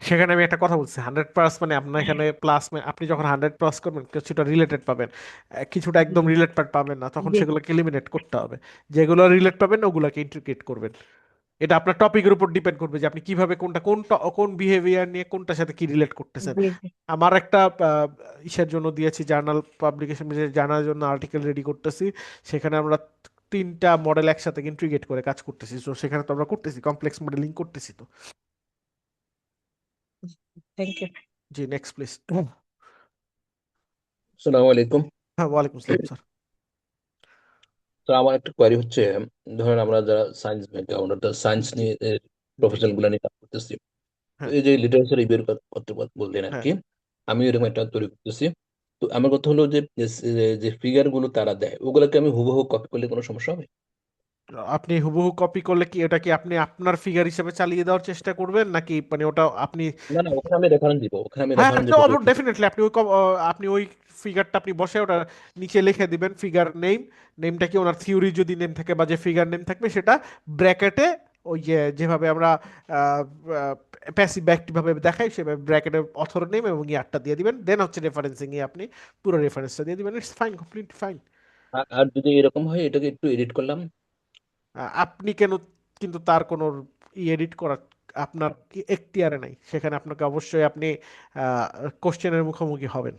[SPEAKER 1] সেখানে আমি একটা কথা বলছি, 100+ মানে আপনার এখানে প্লাস, আপনি যখন 100+ করবেন কিছুটা রিলেটেড পাবেন, কিছুটা একদম রিলেটেড পাবেন না, তখন
[SPEAKER 3] জি
[SPEAKER 1] সেগুলোকে এলিমিনেট করতে হবে। যেগুলো রিলেট পাবেন ওগুলোকে ইন্টিগ্রেট করবেন। এটা আপনার টপিকের উপর ডিপেন্ড করবে যে আপনি কিভাবে কোন বিহেভিয়ার নিয়ে কোনটার সাথে কি রিলেট করতেছেন।
[SPEAKER 3] জি জি।
[SPEAKER 1] আমার একটা ইসের জন্য দিয়েছি, জার্নাল পাবলিকেশন, জার্নালের জন্য আর্টিকেল রেডি করতেছি। সেখানে আমরা 3টা মডেল একসাথে ইন্টিগ্রেট করে কাজ করতেছি। তো সেখানে তো আমরা করতেছি, কমপ্লেক্স মডেলিং করতেছি তো।
[SPEAKER 3] Thank you.
[SPEAKER 1] জি নেক্সট প্লিজ।
[SPEAKER 4] আসসালামু আলাইকুম।
[SPEAKER 1] হ্যাঁ, ওয়ালাইকুম আসসালাম স্যার।
[SPEAKER 4] তো আমার একটা কোয়ারি হচ্ছে, ধরেন আমরা যারা সায়েন্স ব্যাকগ্রাউন্ড অর্থাৎ সায়েন্স
[SPEAKER 1] জি
[SPEAKER 4] নিয়ে
[SPEAKER 1] জি
[SPEAKER 4] প্রফেশন গুলো নিয়ে কাজ করতেছি, তো
[SPEAKER 1] হ্যাঁ
[SPEAKER 4] এই যে লিটারেচার রিভিউ করতে বললেন আর
[SPEAKER 1] হ্যাঁ।
[SPEAKER 4] কি, আমি এরকম একটা তৈরি করতেছি। তো আমার কথা হলো যে যে ফিগার গুলো তারা দেয়, ওগুলোকে আমি হুবহু কপি করলে কোনো সমস্যা হবে?
[SPEAKER 1] আপনি হুবহু কপি করলে কি এটা কি আপনি আপনার ফিগার হিসেবে চালিয়ে দেওয়ার চেষ্টা করবেন, নাকি মানে ওটা আপনি?
[SPEAKER 4] না না, ওখানে আমি রেফারেন্স দিব, ওখানে আমি
[SPEAKER 1] হ্যাঁ
[SPEAKER 4] রেফারেন্স
[SPEAKER 1] হ্যাঁ, তো
[SPEAKER 4] দিব যে
[SPEAKER 1] ডেফিনেটলি আপনি ওই ফিগারটা আপনি বসে ওটা নিচে লিখে দিবেন ফিগার নেমটা কি, ওনার থিওরি যদি নেম থাকে বা যে ফিগার নেম থাকবে সেটা ব্র্যাকেটে ওই যে যেভাবে আমরা প্যাসিভ অ্যাক্টিভ ভাবে দেখাই সেভাবে ব্র্যাকেটে অথর নেম এবং ইয়ারটা দিয়ে দিবেন, দেন হচ্ছে রেফারেন্সিং এ আপনি পুরো রেফারেন্সটা দিয়ে দিবেন, ইটস ফাইন, কমপ্লিট ফাইন।
[SPEAKER 4] আর যদি এরকম হয়, এটাকে একটু এডিট করলাম।
[SPEAKER 1] আপনি কেন, কিন্তু তার কোনো এডিট করার আপনার কি এখতিয়ারে নাই, সেখানে আপনাকে অবশ্যই আপনি কোশ্চেনের মুখোমুখি হবেন।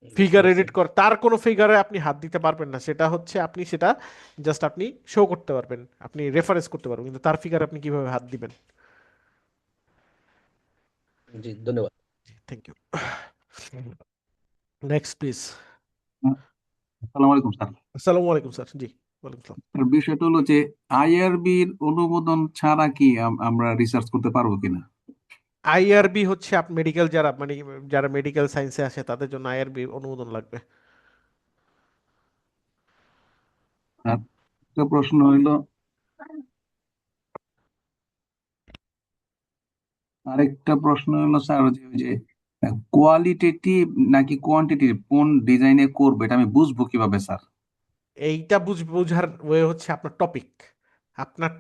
[SPEAKER 4] বুঝতে
[SPEAKER 1] ফিগার
[SPEAKER 4] পারছি।
[SPEAKER 1] এডিট কর, তার কোনো ফিগারে আপনি হাত দিতে পারবেন না, সেটা হচ্ছে আপনি সেটা জাস্ট আপনি শো করতে পারবেন, আপনি রেফারেন্স করতে পারবেন, কিন্তু তার ফিগার আপনি কিভাবে হাত দিবেন।
[SPEAKER 4] জি, ধন্যবাদ।
[SPEAKER 1] Thank you. Next please.
[SPEAKER 5] আসসালামু আলাইকুম স্যার।
[SPEAKER 1] আসসালামু আলাইকুম স্যার। জি, ওয়ালাইকুম আসসালাম।
[SPEAKER 5] স্যার, বিষয়টা হলো যে আইআরবির অনুমোদন ছাড়া কি আমরা রিসার্চ করতে পারবো কিনা?
[SPEAKER 1] আইআরবি হচ্ছে মেডিকেল যারা মানে যারা মেডিকেল সায়েন্সে আসে তাদের জন্য আইআরবি অনুমোদন লাগবে।
[SPEAKER 5] আর একটা প্রশ্ন হইলো, আরেকটা প্রশ্ন হলো স্যার, যে কোয়ালিটেটিভ নাকি কোয়ান্টিটিভ কোন ডিজাইনে করবো, এটা আমি বুঝবো কিভাবে স্যার?
[SPEAKER 1] এইটা বোঝার ওয়ে হচ্ছে আপনার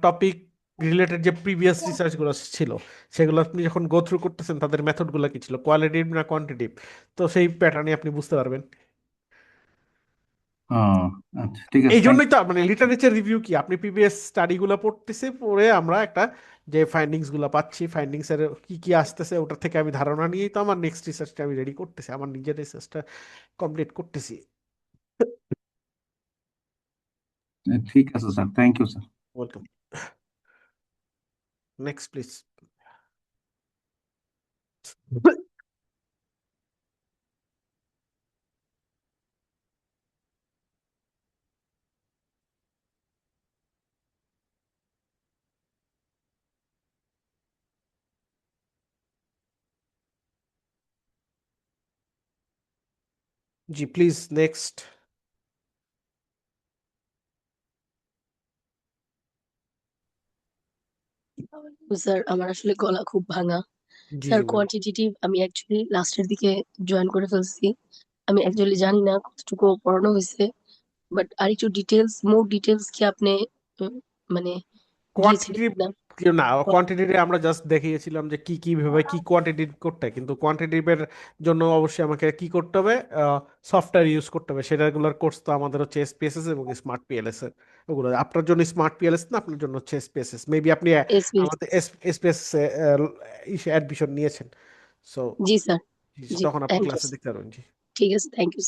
[SPEAKER 1] টপিক রিলেটেড যে প্রিভিয়াস রিসার্চগুলো ছিল সেগুলো আপনি যখন গো থ্রু করতেছেন তাদের মেথডগুলো কি ছিল, কোয়ালিটিভ না কোয়ান্টিটিভ, তো সেই প্যাটার্নে আপনি বুঝতে পারবেন।
[SPEAKER 5] ও, আচ্ছা, ঠিক আছে,
[SPEAKER 1] এই
[SPEAKER 5] থ্যাংক
[SPEAKER 1] জন্যই তো মানে লিটারেচার রিভিউ কি, আপনি প্রিভিয়াস স্টাডিগুলো পড়তেছে, পড়ে আমরা একটা যে ফাইন্ডিংস গুলো পাচ্ছি, ফাইন্ডিংস এর কি কি আসতেছে ওটা থেকে আমি ধারণা নিয়েই তো আমার নেক্সট রিসার্চটা আমি রেডি করতেছি, আমার নিজের রিসার্চটা কমপ্লিট করতেছি।
[SPEAKER 5] ঠিক আছে sir, thank you sir.
[SPEAKER 1] Welcome. Next please. জি প্লিজ নেক্সট।
[SPEAKER 6] স্যার, আমার আসলে গলা খুব ভাঙা।
[SPEAKER 1] জি
[SPEAKER 6] স্যার,
[SPEAKER 1] জি বলুন।
[SPEAKER 6] কোয়ান্টিটেটিভ আমি অ্যাকচুয়ালি লাস্টের দিকে জয়েন করে ফেলছি। আমি অ্যাকচুয়ালি জানি না কতটুকু পড়ানো হয়েছে, বাট আর একটু মোর ডিটেলস কি আপনি উম, মানে দিয়েছিলেন
[SPEAKER 1] কোয়ান্টিটিভ
[SPEAKER 6] না?
[SPEAKER 1] না, কোয়ান্টিটিভে আমরা জাস্ট দেখিয়েছিলাম যে কি কি ভাবে কি কোয়ান্টিটিভ করতে হয়, কিন্তু কোয়ান্টিটিভের জন্য অবশ্যই আমাকে কি করতে হবে, সফটওয়্যার ইউজ করতে হবে, সেটাগুলোর কোর্স তো আমাদের হচ্ছে এসপিএসএস এবং স্মার্ট পিএলএস এর। ওগুলো আপনার জন্য স্মার্ট পিএলএস না, আপনার জন্য হচ্ছে এসপিএসএস, মেবি আপনি
[SPEAKER 6] এসবিএস।
[SPEAKER 1] আমাদের এসপিএসএস অ্যাডমিশন নিয়েছেন, সো
[SPEAKER 6] জি স্যার। জি,
[SPEAKER 1] তখন আপনি
[SPEAKER 6] থ্যাংক ইউ।
[SPEAKER 1] ক্লাসে দেখতে পারবেন। জি
[SPEAKER 6] ঠিক আছে, থ্যাংক ইউ।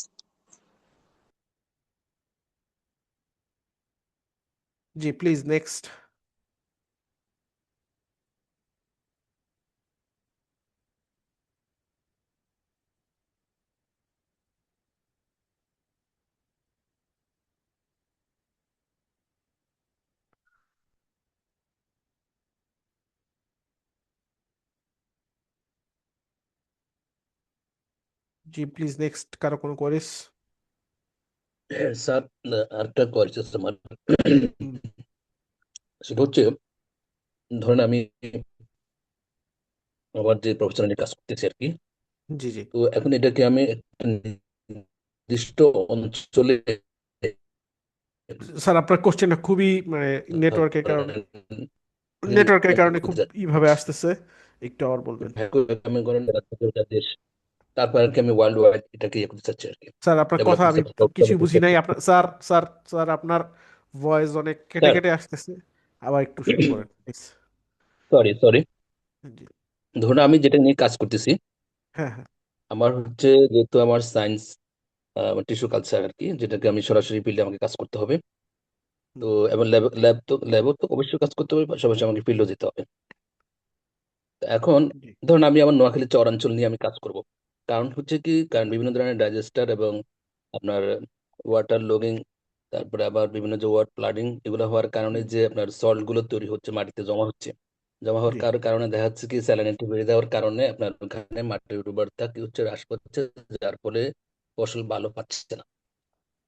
[SPEAKER 1] জি প্লিজ নেক্সট। জি প্লিজ নেক্সট, কারো কোনো কোয়ারিস?
[SPEAKER 4] হ্যাঁ, স্যার, আরেকটা কোয়েশ্চেন আমার। সেটা হচ্ছে, ধরেন আমি আমার যে প্রফেশনাল নিয়ে কাজ করতেছি আর কি,
[SPEAKER 1] জি জি
[SPEAKER 4] তো এখন এটাকে আমি একটা নির্দিষ্ট অঞ্চলে
[SPEAKER 1] স্যার, আপনার কোশ্চেনটা খুবই মানে নেটওয়ার্কের কারণে,
[SPEAKER 4] ধরেন
[SPEAKER 1] নেটওয়ার্কের কারণে খুব
[SPEAKER 4] করতে চাচ্ছি।
[SPEAKER 1] এইভাবে আসতেছে, একটু আবার বলবেন।
[SPEAKER 4] আমি করেন একটা দেশ, তারপর আর কি আমি ওয়ার্ল্ড ওয়াইড এটাকে ইয়ে করতে চাচ্ছি আর কি,
[SPEAKER 1] স্যার আপনার
[SPEAKER 4] ডেভেলপ
[SPEAKER 1] কথা আমি কিছুই
[SPEAKER 4] করতে
[SPEAKER 1] বুঝি নাই,
[SPEAKER 4] চাচ্ছি।
[SPEAKER 1] আপনার স্যার স্যার স্যার আপনার ভয়েস অনেক কেটে
[SPEAKER 4] স্যার,
[SPEAKER 1] কেটে আসতেছে, আবার একটু শুরু করেন প্লিজ।
[SPEAKER 4] সরি সরি,
[SPEAKER 1] জি।
[SPEAKER 4] ধরুন আমি যেটা নিয়ে কাজ করতেছি,
[SPEAKER 1] হ্যাঁ হ্যাঁ।
[SPEAKER 4] আমার হচ্ছে যেহেতু আমার সায়েন্স টিস্যু কালচার আর কি, যেটাকে আমি সরাসরি ফিল্ডে আমাকে কাজ করতে হবে। তো
[SPEAKER 1] হুম,
[SPEAKER 4] এবং ল্যাবও তো অবশ্যই কাজ করতে হবে, পাশাপাশি আমাকে ফিল্ডও যেতে হবে। তো এখন
[SPEAKER 1] জি
[SPEAKER 4] ধরুন আমি আমার নোয়াখালী চরাঞ্চল নিয়ে আমি কাজ করব। কারণ হচ্ছে কি, কারণ বিভিন্ন ধরনের ডাইজেস্টার এবং আপনার ওয়াটার লগিং, তারপরে আবার বিভিন্ন যে ওয়াটার ফ্লাডিং, এগুলো হওয়ার কারণে যে আপনার সল্ট গুলো তৈরি হচ্ছে, মাটিতে জমা হচ্ছে, জমা হওয়ার
[SPEAKER 1] জি
[SPEAKER 4] কারণে দেখা যাচ্ছে কি স্যালিনিটি বেড়ে যাওয়ার কারণে আপনার ওখানে মাটির উর্বরতা কি হচ্ছে, হ্রাস পাচ্ছে, যার ফলে ফসল ভালো পাচ্ছে না।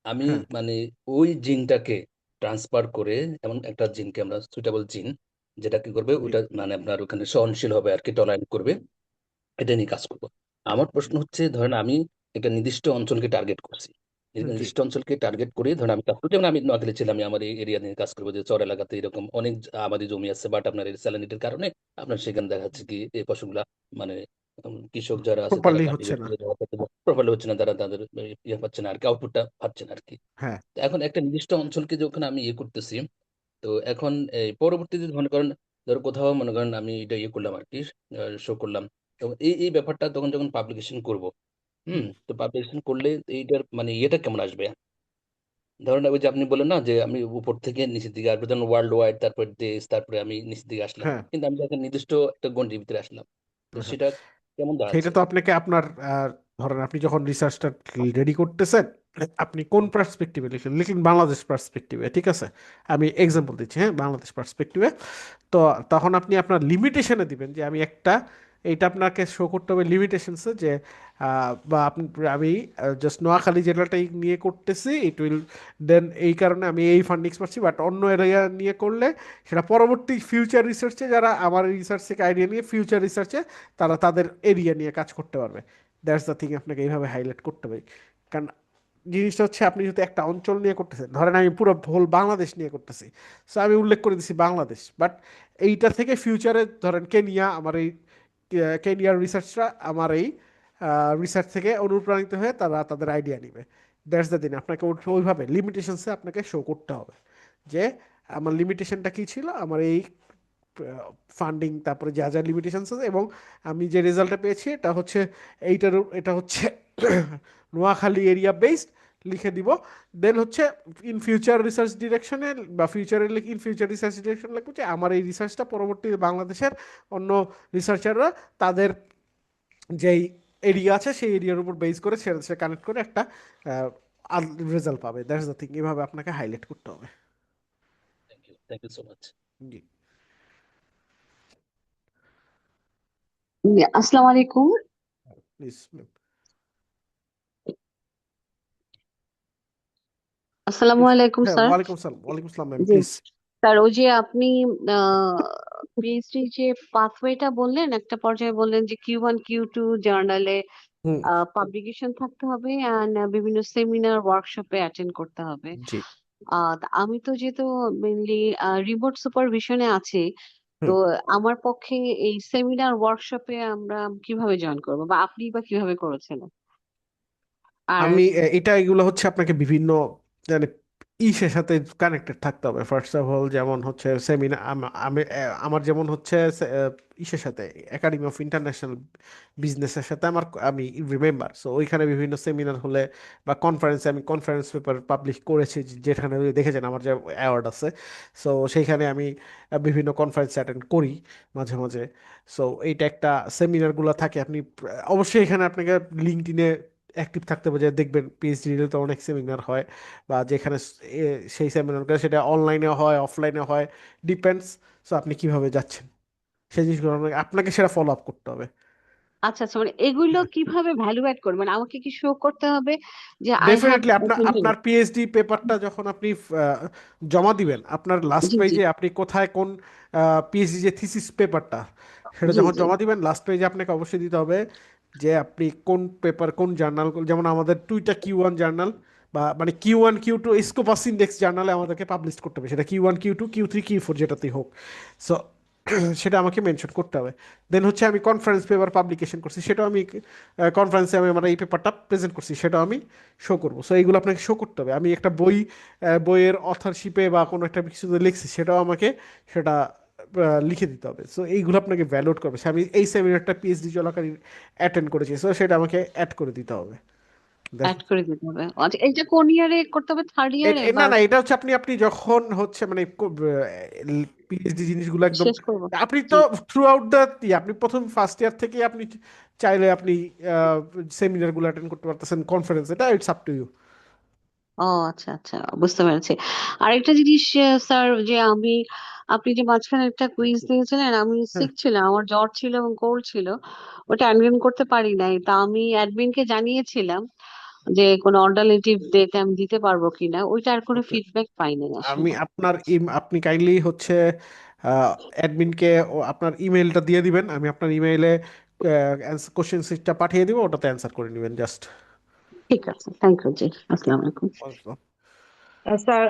[SPEAKER 4] আমি
[SPEAKER 1] হ্যাঁ।
[SPEAKER 4] মানে ওই জিনটাকে ট্রান্সফার করে, এমন একটা জিনকে আমরা সুইটেবল জিন, যেটা কি করবে,
[SPEAKER 1] জি
[SPEAKER 4] ওইটা মানে আপনার ওখানে সহনশীল হবে আর কি, টলারেট করবে, এটা নিয়ে কাজ করব। আমার প্রশ্ন হচ্ছে, ধরেন আমি একটা নির্দিষ্ট অঞ্চলকে টার্গেট করছি, এই
[SPEAKER 1] জি
[SPEAKER 4] নির্দিষ্ট অঞ্চলকে টার্গেট করে ধরেন আমি কাজ করি, যেমন আমি নোয়াখালী ছিলাম, আমি আমার এই এরিয়া নিয়ে কাজ করবো, যে চর এলাকাতে এরকম অনেক আবাদি জমি আছে, বাট আপনার এই স্যালানিটির কারণে আপনার সেখানে দেখা যাচ্ছে কি এই ফসলগুলা মানে কৃষক যারা আছে তারা
[SPEAKER 1] প্রপারলি হচ্ছে
[SPEAKER 4] কাল্টিভেট
[SPEAKER 1] না।
[SPEAKER 4] করে প্রপারলি হচ্ছে না, তারা তাদের ইয়ে পাচ্ছে না আর কি, আউটপুটটা পাচ্ছে না আর কি।
[SPEAKER 1] হ্যাঁ
[SPEAKER 4] তো এখন একটা নির্দিষ্ট অঞ্চলকে যখন আমি ইয়ে করতেছি, তো এখন এই পরবর্তীতে মনে করেন ধরো কোথাও মনে করেন আমি এটা ইয়ে করলাম আর কি, শো করলাম, এবং এই ব্যাপারটা তখন যখন পাবলিকেশন করব,
[SPEAKER 1] হুম
[SPEAKER 4] তো পাবলিকেশন করলে এইটার মানে ইয়েটা কেমন আসবে? ধরেন ওই যে আপনি বললেন না যে আমি উপর থেকে নিচের দিকে আসবো, ধরেন ওয়ার্ল্ড ওয়াইড, তারপরে দেশ, তারপরে আমি নিচের দিকে আসলাম,
[SPEAKER 1] হ্যাঁ
[SPEAKER 4] কিন্তু আমি একটা নির্দিষ্ট একটা গণ্ডির ভিতরে আসলাম, তো
[SPEAKER 1] আচ্ছা,
[SPEAKER 4] সেটা কেমন
[SPEAKER 1] সেটা
[SPEAKER 4] দাঁড়াচ্ছে?
[SPEAKER 1] তো আপনাকে আপনার ধরেন আপনি যখন রিসার্চটা রেডি করতেছেন, আপনি কোন পার্সপেক্টিভে লিখলেন, লিখলেন বাংলাদেশ পার্সপেক্টিভে, ঠিক আছে, আমি এক্সাম্পল দিচ্ছি, হ্যাঁ, বাংলাদেশ পার্সপেক্টিভে। তো তখন আপনি আপনার লিমিটেশনে দিবেন যে আমি একটা, এইটা আপনাকে শো করতে হবে লিমিটেশনসে, যে বা আপনি, আমি জাস্ট নোয়াখালী জেলাটাই নিয়ে করতেছি, ইট উইল দেন এই কারণে আমি এই ফান্ডিংস পাচ্ছি, বাট অন্য এরিয়া নিয়ে করলে সেটা পরবর্তী ফিউচার রিসার্চে যারা আমার রিসার্চ থেকে আইডিয়া নিয়ে ফিউচার রিসার্চে তারা তাদের এরিয়া নিয়ে কাজ করতে পারবে। দ্যাটস দ্য থিং, আপনাকে এইভাবে হাইলাইট করতে হবে। কারণ জিনিসটা হচ্ছে আপনি যদি একটা অঞ্চল নিয়ে করতেছেন, ধরেন আমি পুরো হোল বাংলাদেশ নিয়ে করতেছি, সো আমি উল্লেখ করে দিছি বাংলাদেশ, বাট এইটা থেকে ফিউচারে ধরেন কেনিয়া, আমার এই কেনিয়ার রিসার্চরা আমার এই রিসার্চ থেকে অনুপ্রাণিত হয়ে তারা তাদের আইডিয়া নিবে। দ্যাটস দ্য দিন, আপনাকে ওইভাবে লিমিটেশনসে আপনাকে শো করতে হবে যে আমার লিমিটেশনটা কী ছিল, আমার এই ফান্ডিং, তারপরে যা যা লিমিটেশনস আছে, এবং আমি যে রেজাল্টটা পেয়েছি এটা হচ্ছে এটা হচ্ছে নোয়াখালী এরিয়া বেসড লিখে দিব। দেন হচ্ছে ইন ফিউচার রিসার্চ ডিরেকশনে বা ইন ফিউচার রিসার্চ ডিরেকশন লিখবো যে আমার এই রিসার্চটা পরবর্তী বাংলাদেশের অন্য রিসার্চাররা তাদের যেই এরিয়া আছে সেই এরিয়ার উপর বেস করে সে কানেক্ট করে একটা রেজাল্ট পাবে। দ্যাটস দ্য থিং, এভাবে আপনাকে হাইলাইট করতে হবে।
[SPEAKER 4] Thank you so much.
[SPEAKER 1] জি
[SPEAKER 7] আসসালামু আলাইকুম।
[SPEAKER 1] প্লিজ।
[SPEAKER 7] আসসালামু আলাইকুম
[SPEAKER 1] হ্যাঁ,
[SPEAKER 7] স্যার।
[SPEAKER 1] ওয়ালাইকুম আসসালাম, ওয়ালাইকুম আসসালাম ম্যাম,
[SPEAKER 7] জি
[SPEAKER 1] প্লিজ।
[SPEAKER 7] স্যার, ওই যে আপনি পিএইচডি যে পাথওয়েটা বললেন, একটা পর্যায়ে বললেন যে Q1 Q2 জার্নালে
[SPEAKER 1] হুম
[SPEAKER 7] পাবলিকেশন থাকতে হবে অ্যান্ড বিভিন্ন সেমিনার ওয়ার্কশপে অ্যাটেন্ড করতে হবে।
[SPEAKER 1] জি
[SPEAKER 7] তা আমি তো যেহেতু মেনলি রিমোট সুপারভিশনে আছি, তো
[SPEAKER 1] হুম
[SPEAKER 7] আমার পক্ষে এই সেমিনার ওয়ার্কশপে আমরা কিভাবে জয়েন করবো, বা আপনি বা কিভাবে করেছেন? আর
[SPEAKER 1] আমি এটা এগুলো হচ্ছে আপনাকে বিভিন্ন মানে ইসের সাথে কানেক্টেড থাকতে হবে। ফার্স্ট অফ অল যেমন হচ্ছে সেমিনার, আমি আমার যেমন হচ্ছে ইসের সাথে একাডেমি অফ ইন্টারন্যাশনাল বিজনেসের সাথে আমি রিমেম্বার, সো ওইখানে বিভিন্ন সেমিনার হলে বা কনফারেন্সে আমি কনফারেন্স পেপার পাবলিশ করেছি, যেখানে দেখেছেন আমার যে অ্যাওয়ার্ড আছে। সো সেইখানে আমি বিভিন্ন কনফারেন্স অ্যাটেন্ড করি মাঝে মাঝে। সো এইটা একটা, সেমিনারগুলো থাকে, আপনি অবশ্যই এখানে আপনাকে লিঙ্কডইনে অ্যাক্টিভ থাকতে হবে, যে দেখবেন পিএইচডি রিলেটেড অনেক সেমিনার হয়, বা যেখানে সেই সেমিনারগুলো সেটা অনলাইনে হয় অফলাইনে হয়, ডিপেন্ডস। সো আপনি কিভাবে যাচ্ছেন সেই জিনিসগুলো আপনাকে সেটা ফলো আপ করতে হবে।
[SPEAKER 7] আচ্ছা আচ্ছা, মানে এগুলো কিভাবে ভ্যালু অ্যাড করবে, মানে আমাকে কি শো করতে হবে যে আই হ্যাভ
[SPEAKER 1] ডেফিনেটলি আপনার
[SPEAKER 7] অ্যাটেন্ডেড?
[SPEAKER 1] আপনার পিএইচডি পেপারটা যখন আপনি জমা দিবেন, আপনার লাস্ট
[SPEAKER 7] জি জি
[SPEAKER 1] পেজে আপনি কোথায় কোন পিএইচডি যে থিসিস পেপারটা, সেটা
[SPEAKER 7] জি
[SPEAKER 1] যখন
[SPEAKER 7] জি
[SPEAKER 1] জমা দিবেন লাস্ট পেজে আপনাকে অবশ্যই দিতে হবে যে আপনি কোন পেপার কোন জার্নাল, যেমন আমাদের টুইটা Q1 জার্নাল, বা মানে Q1 Q2 স্কোপাস ইন্ডেক্স জার্নালে আমাদেরকে পাবলিশ করতে হবে, সেটা Q1 Q2 Q3 Q4 যেটাতেই হোক। সো সেটা আমাকে মেনশন করতে হবে। দেন হচ্ছে আমি কনফারেন্স পেপার পাবলিকেশন করছি, সেটাও আমি কনফারেন্সে আমি আমার এই পেপারটা প্রেজেন্ট করছি, সেটাও আমি শো করবো। সো এইগুলো আপনাকে শো করতে হবে। আমি একটা বইয়ের অথরশিপে বা কোনো একটা কিছুতে লিখছি, সেটাও আমাকে সেটা লিখে দিতে হবে। সো এইগুলো আপনাকে ভ্যালিড করবে, সে আমি এই সেমিনারটা পিএইচডি চলাকালীন অ্যাটেন্ড করেছি, সো সেটা আমাকে অ্যাড করে দিতে হবে।
[SPEAKER 7] অ্যাড করে দিতে হবে। আচ্ছা, এটা কোন ইয়ারে করতে হবে, থার্ড ইয়ারে বা
[SPEAKER 1] না না, এটা হচ্ছে আপনি আপনি যখন হচ্ছে মানে পিএইচডি জিনিসগুলো একদম,
[SPEAKER 7] শেষ করবো?
[SPEAKER 1] আপনি তো
[SPEAKER 7] জি।
[SPEAKER 1] থ্রু আউট দ্য, আপনি প্রথম ফার্স্ট ইয়ার থেকে আপনি চাইলে আপনি সেমিনারগুলো অ্যাটেন্ড করতে পারতেছেন, কনফারেন্স, এটা ইটস আপ টু ইউ।
[SPEAKER 7] ও আচ্ছা আচ্ছা, বুঝতে পেরেছি। আরেকটা জিনিস স্যার, যে আপনি যে মাঝখানে একটা কুইজ দিয়েছিলেন, আমি
[SPEAKER 1] হ্যাঁ
[SPEAKER 7] সিক ছিলাম, আমার জ্বর ছিল এবং কোল্ড ছিল, ওটা অ্যাটেন্ড করতে পারি নাই। তা আমি অ্যাডমিনকে জানিয়েছিলাম যে কোনো অল্টারনেটিভ ডেট আমি দিতে পারবো কিনা, ওইটা আর কোনো
[SPEAKER 1] ওকে,
[SPEAKER 7] ফিডব্যাক পাই নাই
[SPEAKER 1] আমি
[SPEAKER 7] আসলে।
[SPEAKER 1] আপনার আপনি কাইন্ডলি হচ্ছে অ্যাডমিনকে আপনার ইমেলটা দিয়ে দিবেন, আমি আপনার ইমেইলে কোশ্চেন সিটটা পাঠিয়ে দিব, ওটাতে অ্যান্সার করে নেবেন জাস্ট।
[SPEAKER 7] ঠিক আছে, থ্যাংক ইউ জি, আসসালামু আলাইকুম।
[SPEAKER 1] বুঝলাম।
[SPEAKER 3] স্যার,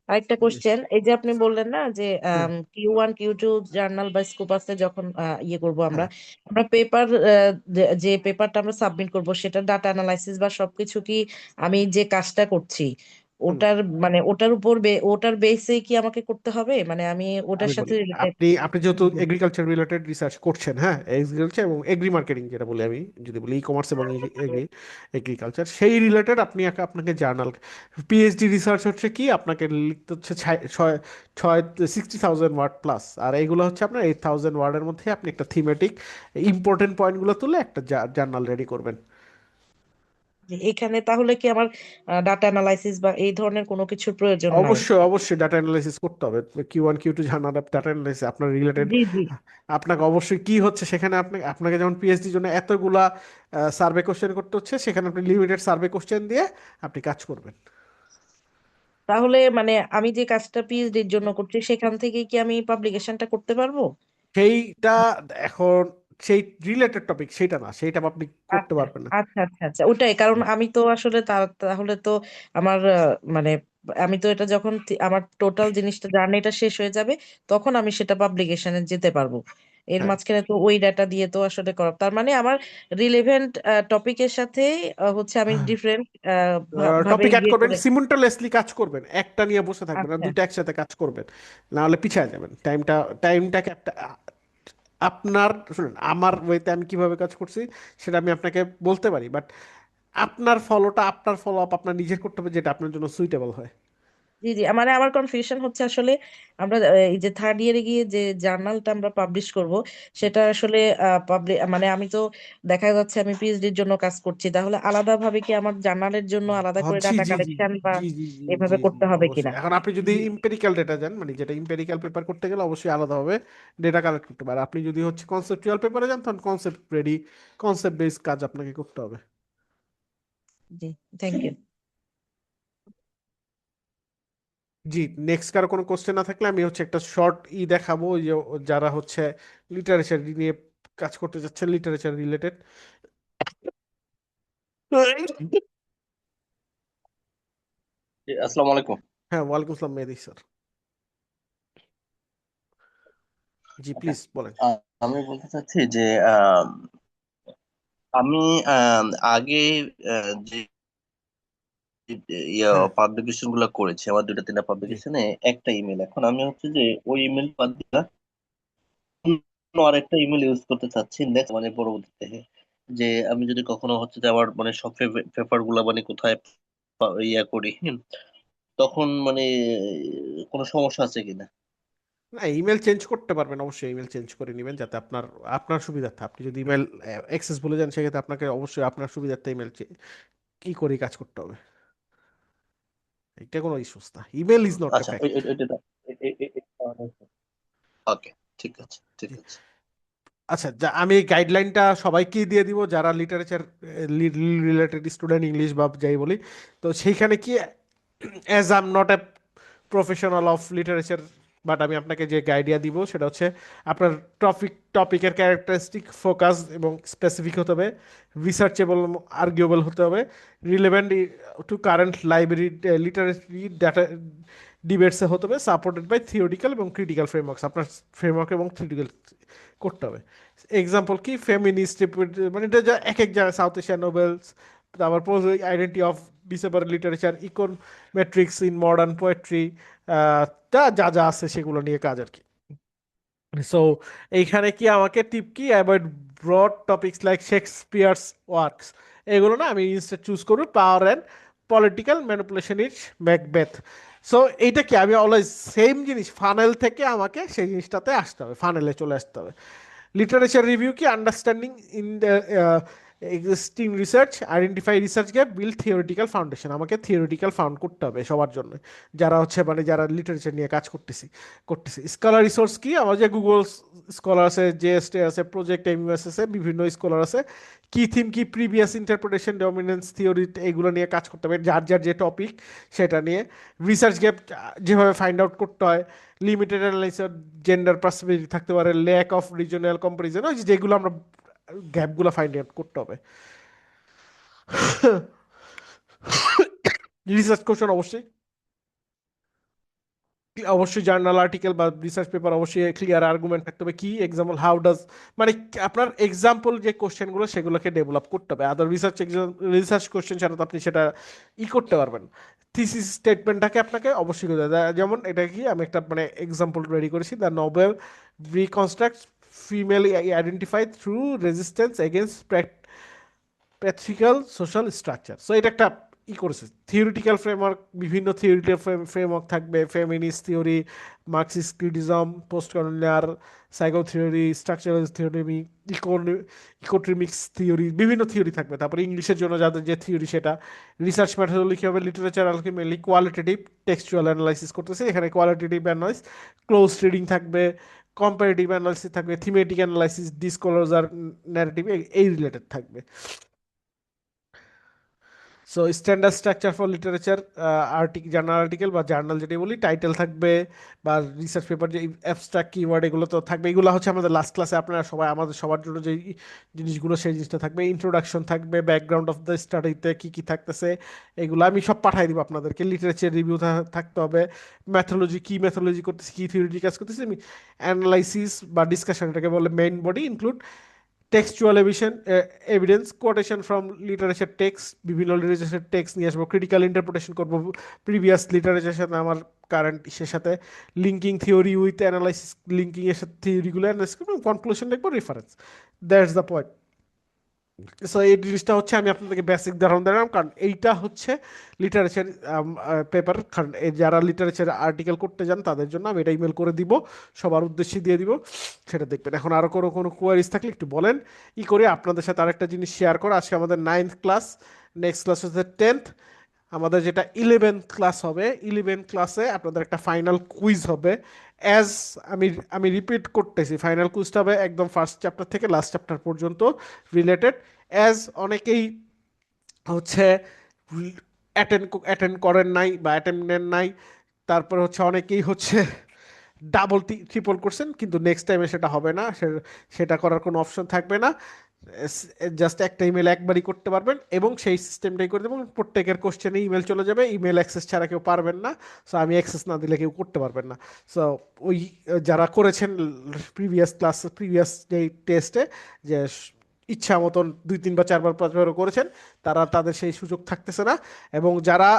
[SPEAKER 3] আরেকটা
[SPEAKER 1] জি।
[SPEAKER 3] কোশ্চেন, এই যে আপনি বললেন না যে
[SPEAKER 1] হ্যাঁ
[SPEAKER 3] Q1 Q2 জার্নাল বা স্কোপাসে যখন ইয়ে করব আমরা
[SPEAKER 1] হ্যাঁ
[SPEAKER 3] আমরা পেপার, যে পেপারটা আমরা সাবমিট করব সেটা ডাটা অ্যানালাইসিস বা সবকিছু কি আমি যে কাজটা করছি
[SPEAKER 1] হুম।
[SPEAKER 3] ওটার মানে ওটার উপর ওটার বেসে কি আমাকে করতে হবে, মানে আমি ওটার
[SPEAKER 1] আমি বলি,
[SPEAKER 3] সাথে রিলেটেড?
[SPEAKER 1] আপনি আপনি যেহেতু এগ্রিকালচার রিলেটেড রিসার্চ করছেন, হ্যাঁ, এগ্রিকালচার এবং এগ্রি মার্কেটিং যেটা বলি, আমি যদি বলি ই কমার্স এবং এগ্রিকালচার, সেই রিলেটেড আপনি আপনাকে জার্নাল, পিএইচডি রিসার্চ হচ্ছে কি, আপনাকে লিখতে হচ্ছে ছয় ছয় ছয় 60,000 ওয়ার্ড প্লাস, আর এইগুলো হচ্ছে আপনার 8,000 ওয়ার্ডের মধ্যে আপনি একটা থিমেটিক ইম্পর্টেন্ট পয়েন্টগুলো তুলে একটা জার্নাল রেডি করবেন।
[SPEAKER 3] এখানে তাহলে কি আমার ডাটা অ্যানালাইসিস বা এই ধরনের কোনো কিছুর প্রয়োজন নাই?
[SPEAKER 1] অবশ্যই অবশ্যই ডাটা অ্যানালাইসিস করতে হবে। Q1 Q2 journal data analysis আপনার রিলেটেড,
[SPEAKER 3] জি, জি।
[SPEAKER 1] আপনাকে অবশ্যই কি হচ্ছে সেখানে আপনাকে যেমন পিএইচডির জন্য এতগুলা সার্ভে কোশ্চেন করতে হচ্ছে, সেখানে আপনি লিমিটেড সার্ভে কোশ্চেন দিয়ে আপনি কাজ করবেন।
[SPEAKER 3] তাহলে মানে আমি যে কাজটা পিএইচডির জন্য করছি সেখান থেকে কি আমি পাবলিকেশনটা করতে পারবো?
[SPEAKER 1] সেইটা এখন সেই রিলেটেড টপিক সেইটা না, সেইটা আপনি করতে
[SPEAKER 3] আচ্ছা,
[SPEAKER 1] পারবেন না।
[SPEAKER 3] আচ্ছা, আচ্ছা, আচ্ছা, ওটাই কারণ আমি তো আসলে তাহলে তো আমার মানে আমি তো এটা যখন আমার টোটাল জিনিসটা জার্নিটা শেষ হয়ে যাবে তখন আমি সেটা পাবলিকেশনে যেতে পারবো। এর
[SPEAKER 1] হ্যাঁ,
[SPEAKER 3] মাঝখানে তো ওই ডাটা দিয়ে তো আসলে করা, তার মানে আমার রিলেভেন্ট টপিকের সাথে হচ্ছে আমি ডিফারেন্ট ভাবে
[SPEAKER 1] টপিক অ্যাড
[SPEAKER 3] ইয়ে
[SPEAKER 1] করবেন,
[SPEAKER 3] করে।
[SPEAKER 1] সিমুলটানেসলি কাজ করবেন, একটা নিয়ে বসে থাকবেন না,
[SPEAKER 3] আচ্ছা,
[SPEAKER 1] দুইটা একসাথে কাজ করবেন, না হলে পিছিয়ে যাবেন। টাইমটাকে একটা আপনার, শুনুন, আমার ওয়েতে আমি কিভাবে কাজ করছি সেটা আমি আপনাকে বলতে পারি, বাট আপনার ফলো আপ আপনার নিজের করতে হবে, যেটা আপনার জন্য সুইটেবল হয়।
[SPEAKER 3] জি, জি, মানে আমার কনফিউশন হচ্ছে আসলে আমরা এই যে থার্ড ইয়ারে গিয়ে যে জার্নালটা আমরা পাবলিশ করব সেটা আসলে মানে আমি তো দেখা যাচ্ছে আমি পিএইচডির জন্য কাজ করছি, তাহলে আলাদাভাবে কি আমার জার্নালের জন্য আলাদা করে
[SPEAKER 1] জি
[SPEAKER 3] ডাটা
[SPEAKER 1] জি জি
[SPEAKER 3] কালেকশন বা
[SPEAKER 1] জি জি জি জি
[SPEAKER 3] এভাবে
[SPEAKER 1] জি
[SPEAKER 3] করতে হবে কিনা?
[SPEAKER 1] অবশ্যই। এখন আপনি যদি ইম্পেরিক্যাল ডেটা যান, মানে যেটা ইম্পেরিক্যাল পেপার করতে গেলে অবশ্যই আলাদাভাবে ডেটা কালেক্ট করতে পারে। আপনি যদি হচ্ছে কনসেপচুয়াল পেপারে যান, তখন কনসেপ্ট বেস কাজ আপনাকে করতে হবে।
[SPEAKER 3] জি, থ্যাংক ইউ।
[SPEAKER 1] জি, নেক্সট কারো কোনো কোশ্চেন না থাকলে আমি হচ্ছে একটা শর্ট দেখাবো, ওই যে যারা হচ্ছে লিটারেচার নিয়ে কাজ করতে যাচ্ছেন, লিটারেচার রিলেটেড।
[SPEAKER 8] জি, আসসালামু আলাইকুম।
[SPEAKER 1] হ্যাঁ, ওয়ালাইকুম আসসালাম মেহেদি স্যার। জি
[SPEAKER 8] আচ্ছা,
[SPEAKER 1] প্লিজ বলেন।
[SPEAKER 8] আমি বলতে চাচ্ছি যে আম, আমি আগে যে
[SPEAKER 1] হ্যাঁ
[SPEAKER 8] পাবলিকেশন গুলো করেছি, আমার দুইটা তিনটা
[SPEAKER 1] জি।
[SPEAKER 8] পাবলিকেশনে একটা ইমেল, এখন আমি হচ্ছে যে ওই ইমেল বাদ দিয়ে অন্য আরেকটা ইমেল ইউজ করতে চাচ্ছি নেক্সট, মানে পরবর্তীতে, যে আমি যদি কখনো হচ্ছে যে আমার মানে সব পেপার গুলা মানে কোথায় ইয়া করি, তখন মানে কোনো সমস্যা আছে কিনা?
[SPEAKER 1] না, ইমেল চেঞ্জ করতে পারবেন, অবশ্যই ইমেল চেঞ্জ করে নেবেন যাতে আপনার আপনার সুবিধার্থে। আপনি যদি ইমেল অ্যাক্সেস ভুলে যান, সেক্ষেত্রে আপনাকে অবশ্যই আপনার সুবিধার্থে ইমেল কি করে কাজ করতে হবে। এটা কোনো ইস্যুস না, ইমেল ইজ নট এ
[SPEAKER 8] আচ্ছা,
[SPEAKER 1] ফ্যাক্ট।
[SPEAKER 8] ওকে, ঠিক আছে, ঠিক আছে।
[SPEAKER 1] আচ্ছা, আমি এই গাইডলাইনটা সবাইকেই দিয়ে দিব যারা লিটারেচার রিলেটেড স্টুডেন্ট, ইংলিশ বা যাই বলি। তো সেইখানে কি, as I am not a professional of literature, but আমি আপনাকে যে গাইডিয়া দিব সেটা হচ্ছে আপনার টপিকের ক্যারেক্টারিস্টিক, ফোকাস এবং স্পেসিফিক হতে হবে, রিসার্চেবল, আর্গুয়েবল হতে হবে, relevant to current library literary data ডিবেটসে হতে হবে, সাপোর্টেড বাই থিওরিটিক্যাল এবং ক্রিটিক্যাল ফ্রেমওয়ার্কস। আপনার ফ্রেমওয়ার্ক এবং থিওরিটিক্যাল করতে হবে। এক্সাম্পল কি, ফেমিনিস্ট, মানে এটা যা এক এক জায়গায়, সাউথ এশিয়ান নোবেলস, তারপর identity of disable literature, econometrics in modern poetry, তা যা যা আছে সেগুলো নিয়ে কাজ আর কি। সো এইখানে কি আমাকে টিপ কি, avoid broad topics like Shakespeare's works, এগুলো না, আমি ইনস্টেড চুজ করবো power and political manipulation is Macbeth. So এইটা কি, আমি অলওয়েজ সেম জিনিস, ফানেল থেকে আমাকে সেই জিনিসটাতে আসতে হবে, ফানেলে চলে আসতে হবে। লিটারেচার রিভিউ কি, understanding in the existing research, identify research gap, build theoretical foundation. আমাকে থিওরিটিক্যাল ফাউন্ড করতে হবে সবার জন্য, যারা হচ্ছে মানে যারা লিটারেচার নিয়ে কাজ করতেছি। স্কলার রিসোর্স কি, আমার যে গুগল স্কলার আছে, জেএসটি আছে, প্রজেক্ট এমইউএস আছে, বিভিন্ন স্কলার আছে। কি থিম কি, প্রিভিয়াস ইন্টারপ্রিটেশন, ডমিনেন্স থিওরি, এগুলো নিয়ে কাজ করতে হবে, যার যার যে টপিক সেটা নিয়ে। রিসার্চ গ্যাপ যেভাবে ফাইন্ড আউট করতে হয়, লিমিটেড অ্যানালাইসিস, জেন্ডার পার্সপেক্টিভ থাকতে পারে, ল্যাক অফ রিজনাল কম্পারিজন, ওই যেগুলো আমরা গ্যাপগুলো ফাইন্ড আউট করতে হবে। রিসার্চ কোশ্চেন অবশ্যই জার্নাল আর্টিকেল বা রিসার্চ পেপার অবশ্যই ক্লিয়ার আর্গুমেন্ট থাকতে হবে, কি এক্সাম্পল হাউ ডাজ, মানে আপনার এক্সাম্পল যে কোশ্চেনগুলো সেগুলোকে ডেভেলপ করতে হবে। আদার রিসার্চ কোশ্চেন ছাড়া তো আপনি সেটা করতে পারবেন। থিসিস স্টেটমেন্টটাকে আপনাকে অবশ্যই করতে হবে। যেমন এটা কি, আমি একটা মানে এক্সাম্পল রেডি করেছি, the novel reconstruct female identified through resistance against patriarchal social structure. So এটা একটা করেছে থিওরিটিক্যাল ফ্রেমওয়ার্ক, বিভিন্ন থিওরিটিক্যাল ফ্রেমওয়ার্ক থাকবে, feminist theory, Marxist criticism, post colonial psycho theory, structural theory, econometrics theory, বিভিন্ন থিওরি থাকবে। তারপরে ইংলিশের জন্য যাদের যে থিওরি সেটা, রিসার্চ মেথোডোলজি হবে, literature ultimately qualitative textual analysis করতেছে, এখানে কোয়ালিটেটিভ অ্যানালাইস, ক্লোজ রিডিং থাকবে, কম্পারেটিভ অ্যানালাইসিস থাকবে, থিমেটিক অ্যানালাইসিস, ডিসক্লোজার, ন্যারেটিভ, এই রিলেটেড থাকবে। So standard structure for literature journal article বা জার্নাল যেটা বলি, টাইটেল থাকবে বা রিসার্চ পেপার যে অ্যাবস্ট্রাক্ট কিওয়ার্ড এগুলো তো থাকবে। এগুলো হচ্ছে আমাদের লাস্ট ক্লাসে আপনারা সবাই, আমাদের সবার জন্য যে জিনিসগুলো সেই জিনিসটা থাকবে। ইন্ট্রোডাকশন থাকবে, ব্যাকগ্রাউন্ড অফ দ্য স্টাডিতে কী কী থাকতেছে এগুলো আমি সব পাঠাই দিব আপনাদেরকে। লিটারেচার রিভিউ থাকতে হবে, ম্যাথোলজি কী ম্যাথোলজি করতেছি, কী থিওরি কাজ করতেছি, আমি অ্যানালাইসিস বা ডিসকাশন, এটাকে বলে main body, include textual evidence, quotation from literature text, বিভিন্ন লিটারেচার টেক্সট নিয়ে আসবো, ক্রিটিক্যাল ইন্টারপ্রিটেশন করবো প্রিভিয়াস লিটারেচারের সাথে আমার কারেন্ট ইসের সাথে, linking theory with analysis, linking এর সাথে থিওরিগুলো অ্যানালাইসিস করবো, কনক্লুশন লিখবো, reference. That's the point. So এই জিনিসটা হচ্ছে আমি আপনাদেরকে বেসিক ধারণা দিলাম, কারণ এইটা হচ্ছে লিটারেচার পেপার, কারণ যারা লিটারেচার আর্টিকেল করতে যান তাদের জন্য আমি এটা ইমেল করে দিব, সবার উদ্দেশ্যে দিয়ে দিব, সেটা দেখবেন। এখন আরও কোনো কোয়ারিজ থাকলে একটু বলেন। করে আপনাদের সাথে আরেকটা জিনিস শেয়ার করা, আজকে আমাদের 9th ক্লাস, নেক্সট ক্লাস হচ্ছে 10th, আমাদের যেটা 11th ক্লাস হবে, 11th ক্লাসে আপনাদের একটা ফাইনাল কুইজ হবে। অ্যাজ আমি আমি রিপিট করতেছি, ফাইনাল কুইজটা হবে একদম ফার্স্ট চ্যাপ্টার থেকে লাস্ট চ্যাপ্টার পর্যন্ত রিলেটেড। অ্যাজ অনেকেই হচ্ছে অ্যাটেন্ড করেন নাই বা অ্যাটেন্ড নেন নাই, তারপর হচ্ছে অনেকেই হচ্ছে ডাবল ট্রিপল করছেন, কিন্তু নেক্সট টাইমে সেটা হবে না, সেটা করার কোনো অপশন থাকবে না। জাস্ট একটা ইমেল একবারই করতে পারবেন এবং সেই সিস্টেমটাই করে দেবেন। প্রত্যেকের কোশ্চেনে ইমেল চলে যাবে, ইমেল অ্যাক্সেস ছাড়া কেউ পারবেন না। সো আমি অ্যাক্সেস না দিলে কেউ করতে পারবেন না। সো ওই যারা করেছেন প্রিভিয়াস যেই টেস্টে, যে ইচ্ছা মতন 2 3 বা 4 বার 5 বারও করেছেন, তাদের সেই সুযোগ থাকতেছে না। এবং যারা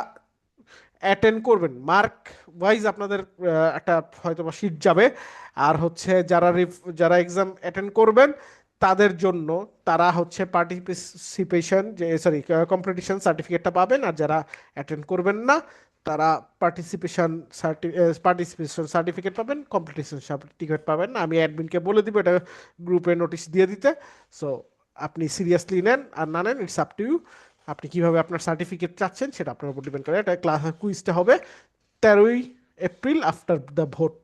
[SPEAKER 1] অ্যাটেন্ড করবেন, মার্ক ওয়াইজ আপনাদের একটা হয়তো বা শিট যাবে। আর হচ্ছে যারা এক্সাম অ্যাটেন্ড করবেন তাদের জন্য, তারা হচ্ছে পার্টিসিপেশন যে সরি কম্পিটিশন সার্টিফিকেটটা পাবেন। আর যারা অ্যাটেন্ড করবেন না তারা পার্টিসিপেশন সার্টিফিকেট পাবেন, কম্পিটিশন সার্টিফিকেট পাবেন না। আমি অ্যাডমিনকে বলে দিব এটা গ্রুপে নোটিশ দিয়ে দিতে। সো আপনি সিরিয়াসলি নেন আর না নেন, ইটস আপ টু ইউ। আপনি কিভাবে আপনার সার্টিফিকেট চাচ্ছেন সেটা আপনার উপর ডিপেন্ড করে। এটা ক্লাস কুইজটা হবে 13ই April after the vote,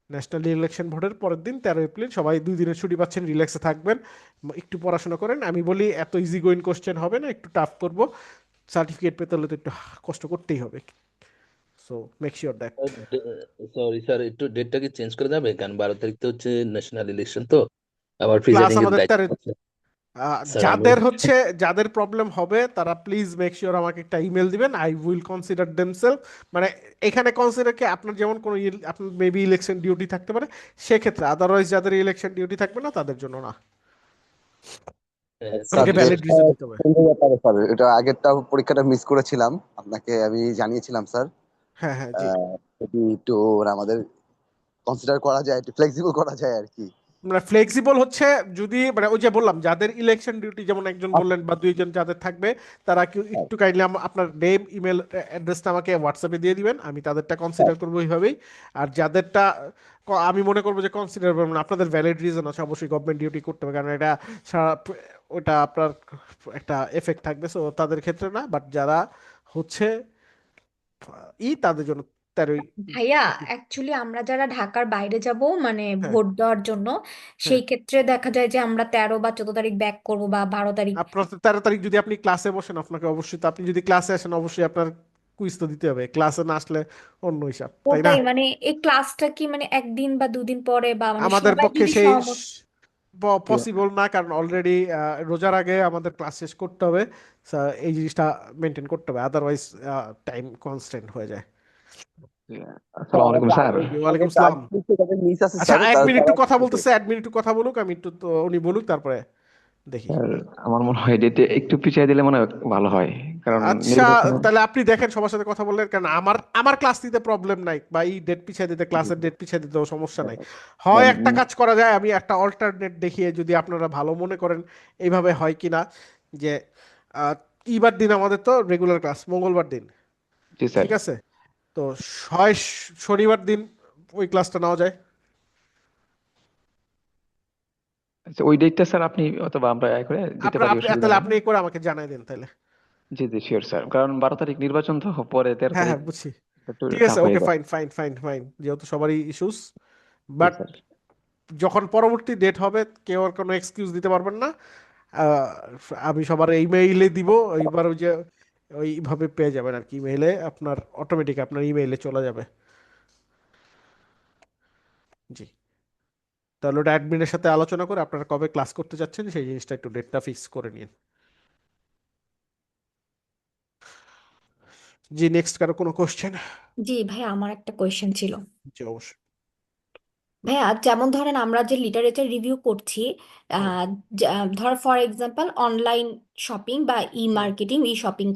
[SPEAKER 1] national election ভোটের পরের দিন 13 এপ্রিল। সবাই 2 দিনের ছুটি পাচ্ছেন, রিল্যাক্সে থাকবেন, একটু পড়াশোনা করেন। আমি বলি এত ইজি গোয়িং কোশ্চেন হবে না, একটু টাফ করব। সার্টিফিকেট পেতে হলে তো একটু কষ্ট করতেই হবে। So make sure that.
[SPEAKER 4] Sorry sir, একটু ডেটটা কি চেঞ্জ করে যাবে? কারণ 12 তারিখ তো হচ্ছে ন্যাশনাল ইলেকশন, তো আবার
[SPEAKER 1] ক্লাস
[SPEAKER 4] প্রিজাইডিং এর
[SPEAKER 1] আমাদের
[SPEAKER 4] দায়িত্ব আছে স্যার। আমি
[SPEAKER 1] যাদের প্রবলেম হবে তারা প্লিজ মেক শিওর আমাকে একটা ইমেল দিবেন, আই উইল কনসিডার দেমসেলফ। মানে এখানে কনসিডার কি, আপনার যেমন কোনো আপনার মেবি ইলেকশন ডিউটি থাকতে পারে সেক্ষেত্রে, আদারওয়াইজ যাদের ইলেকশন ডিউটি থাকবে না তাদের জন্য না,
[SPEAKER 9] স্যার
[SPEAKER 1] আপনাকে ভ্যালিড
[SPEAKER 9] ডেটটা
[SPEAKER 1] রিজন দিতে হবে।
[SPEAKER 9] চেঞ্জের ব্যাপারে স্যার, এটা আগেরটা পরীক্ষাটা মিস করেছিলাম, আপনাকে আমি জানিয়েছিলাম স্যার।
[SPEAKER 1] হ্যাঁ হ্যাঁ জি।
[SPEAKER 9] যদি একটু আমাদের কনসিডার করা যায়, একটু ফ্লেক্সিবল করা যায় আর কি।
[SPEAKER 1] মানে ফ্লেক্সিবল হচ্ছে, যদি মানে ওই যে বললাম যাদের ইলেকশন ডিউটি, যেমন একজন বললেন বা 2 জন যাদের থাকবে, তারা কি একটু কাইন্ডলি আপনার নেম ইমেল অ্যাড্রেসটা আমাকে হোয়াটসঅ্যাপে দিয়ে দিবেন, আমি তাদেরটা কনসিডার করবো ওইভাবেই। আর যাদেরটা আমি মনে করবো যে কনসিডার করবেন না, আপনাদের ভ্যালিড রিজন আছে, অবশ্যই গভর্নমেন্ট ডিউটি করতে হবে, কারণ এটা ওটা আপনার একটা এফেক্ট থাকবে। সো তাদের ক্ষেত্রে না, বাট যারা হচ্ছে তাদের জন্য 13ই।
[SPEAKER 2] ভাইয়া, অ্যাকচুয়ালি আমরা যারা ঢাকার বাইরে যাব মানে
[SPEAKER 1] হ্যাঁ
[SPEAKER 2] ভোট দেওয়ার জন্য,
[SPEAKER 1] হ্যাঁ।
[SPEAKER 2] সেই ক্ষেত্রে দেখা যায় যে আমরা 13 বা 14 তারিখ ব্যাক করব বা 12 তারিখ।
[SPEAKER 1] আপনার 13 তারিখ যদি আপনি ক্লাসে বসেন, আপনাকে অবশ্যই তো, আপনি যদি ক্লাসে আসেন অবশ্যই আপনার কুইজ তো দিতে হবে, ক্লাসে না আসলে অন্য হিসাব, তাই না?
[SPEAKER 2] ওটাই মানে এই ক্লাসটা কি মানে 1 দিন বা 2 দিন পরে, বা মানে
[SPEAKER 1] আমাদের
[SPEAKER 2] সবাই
[SPEAKER 1] পক্ষে
[SPEAKER 2] যদি
[SPEAKER 1] সেই পসিবল না, কারণ অলরেডি রোজার আগে আমাদের ক্লাস শেষ করতে হবে। So, এই জিনিসটা মেনটেন করতে হবে, আদারওয়াইজ টাইম কনস্ট্যান্ট হয়ে যায়।
[SPEAKER 10] আসসালামু আলাইকুম স্যার।
[SPEAKER 1] জি, ওয়ালাইকুম আসসালাম।
[SPEAKER 9] মিস আছে
[SPEAKER 1] আচ্ছা,
[SPEAKER 9] স্যার,
[SPEAKER 1] অ্যাডমিন একটু
[SPEAKER 9] তারা
[SPEAKER 1] কথা বলতেছে, অ্যাডমিন একটু কথা বলুক, আমি একটু তো উনি বলুক, তারপরে দেখি।
[SPEAKER 10] স্যার আমার মনে হয় ডেটে একটু পিছিয়ে দিলে মনে হয় ভালো হয়, কারণ
[SPEAKER 1] আচ্ছা,
[SPEAKER 10] নির্বাচনে
[SPEAKER 1] তাহলে আপনি দেখেন সবার সাথে কথা বললেন, কারণ আমার আমার ক্লাস দিতে প্রবলেম নাই, বা এই ডেট পিছিয়ে দিতে, ক্লাসের ডেট পিছিয়ে দিতেও সমস্যা নাই। হয় একটা কাজ করা যায়, আমি একটা অল্টারনেট দেখিয়ে, যদি আপনারা ভালো মনে করেন এইভাবে হয় কিনা, যে আহ, ইবার দিন আমাদের তো রেগুলার ক্লাস মঙ্গলবার দিন,
[SPEAKER 10] জি স্যার।
[SPEAKER 1] ঠিক আছে? তো হয় শনিবার দিন ওই ক্লাসটা নেওয়া যায়।
[SPEAKER 10] আচ্ছা, ওই ডেটটা স্যার আপনি অথবা আমরা এ করে দিতে
[SPEAKER 1] আপনার
[SPEAKER 10] পারি,
[SPEAKER 1] আপনি
[SPEAKER 10] অসুবিধা
[SPEAKER 1] তাহলে
[SPEAKER 10] নেই।
[SPEAKER 1] আপনি করে আমাকে জানাই দেন তাহলে।
[SPEAKER 10] জি জি শিওর স্যার, কারণ 12 তারিখ নির্বাচন, তো পরে 13
[SPEAKER 1] হ্যাঁ
[SPEAKER 10] তারিখ
[SPEAKER 1] হ্যাঁ, বুঝছি।
[SPEAKER 10] একটু
[SPEAKER 1] ঠিক আছে,
[SPEAKER 10] টাফ হয়ে
[SPEAKER 1] ওকে,
[SPEAKER 10] যায়।
[SPEAKER 1] ফাইন ফাইন ফাইন ফাইন, যেহেতু সবারই ইস্যুস,
[SPEAKER 10] জি
[SPEAKER 1] বাট
[SPEAKER 10] স্যার।
[SPEAKER 1] যখন পরবর্তী ডেট হবে কেউ আর কোনো এক্সকিউজ দিতে পারবেন না। আহ, আমি সবার ইমেইলে দিব, এইবার ওই যে ওইভাবে পেয়ে যাবেন আর কি, ইমেইলে আপনার অটোমেটিক আপনার ইমেইলে চলে যাবে। জি, তাহলে ওটা অ্যাডমিনের সাথে আলোচনা করে আপনারা কবে ক্লাস করতে যাচ্ছেন সেই জিনিসটা একটু ডেটটা ফিক্স করে নিন। জি, নেক্সট কারো কোনো কোশ্চেন?
[SPEAKER 2] জি ভাই, আমার একটা কোয়েশ্চেন ছিল।
[SPEAKER 1] জি, অবশ্যই।
[SPEAKER 2] ভাইয়া, যেমন ধরেন আমরা যে লিটারেচার রিভিউ করছি,
[SPEAKER 1] হুম
[SPEAKER 2] ধর ফর এক্সাম্পল অনলাইন শপিং বা ই
[SPEAKER 1] হুম
[SPEAKER 2] মার্কেটিং, ই শপিং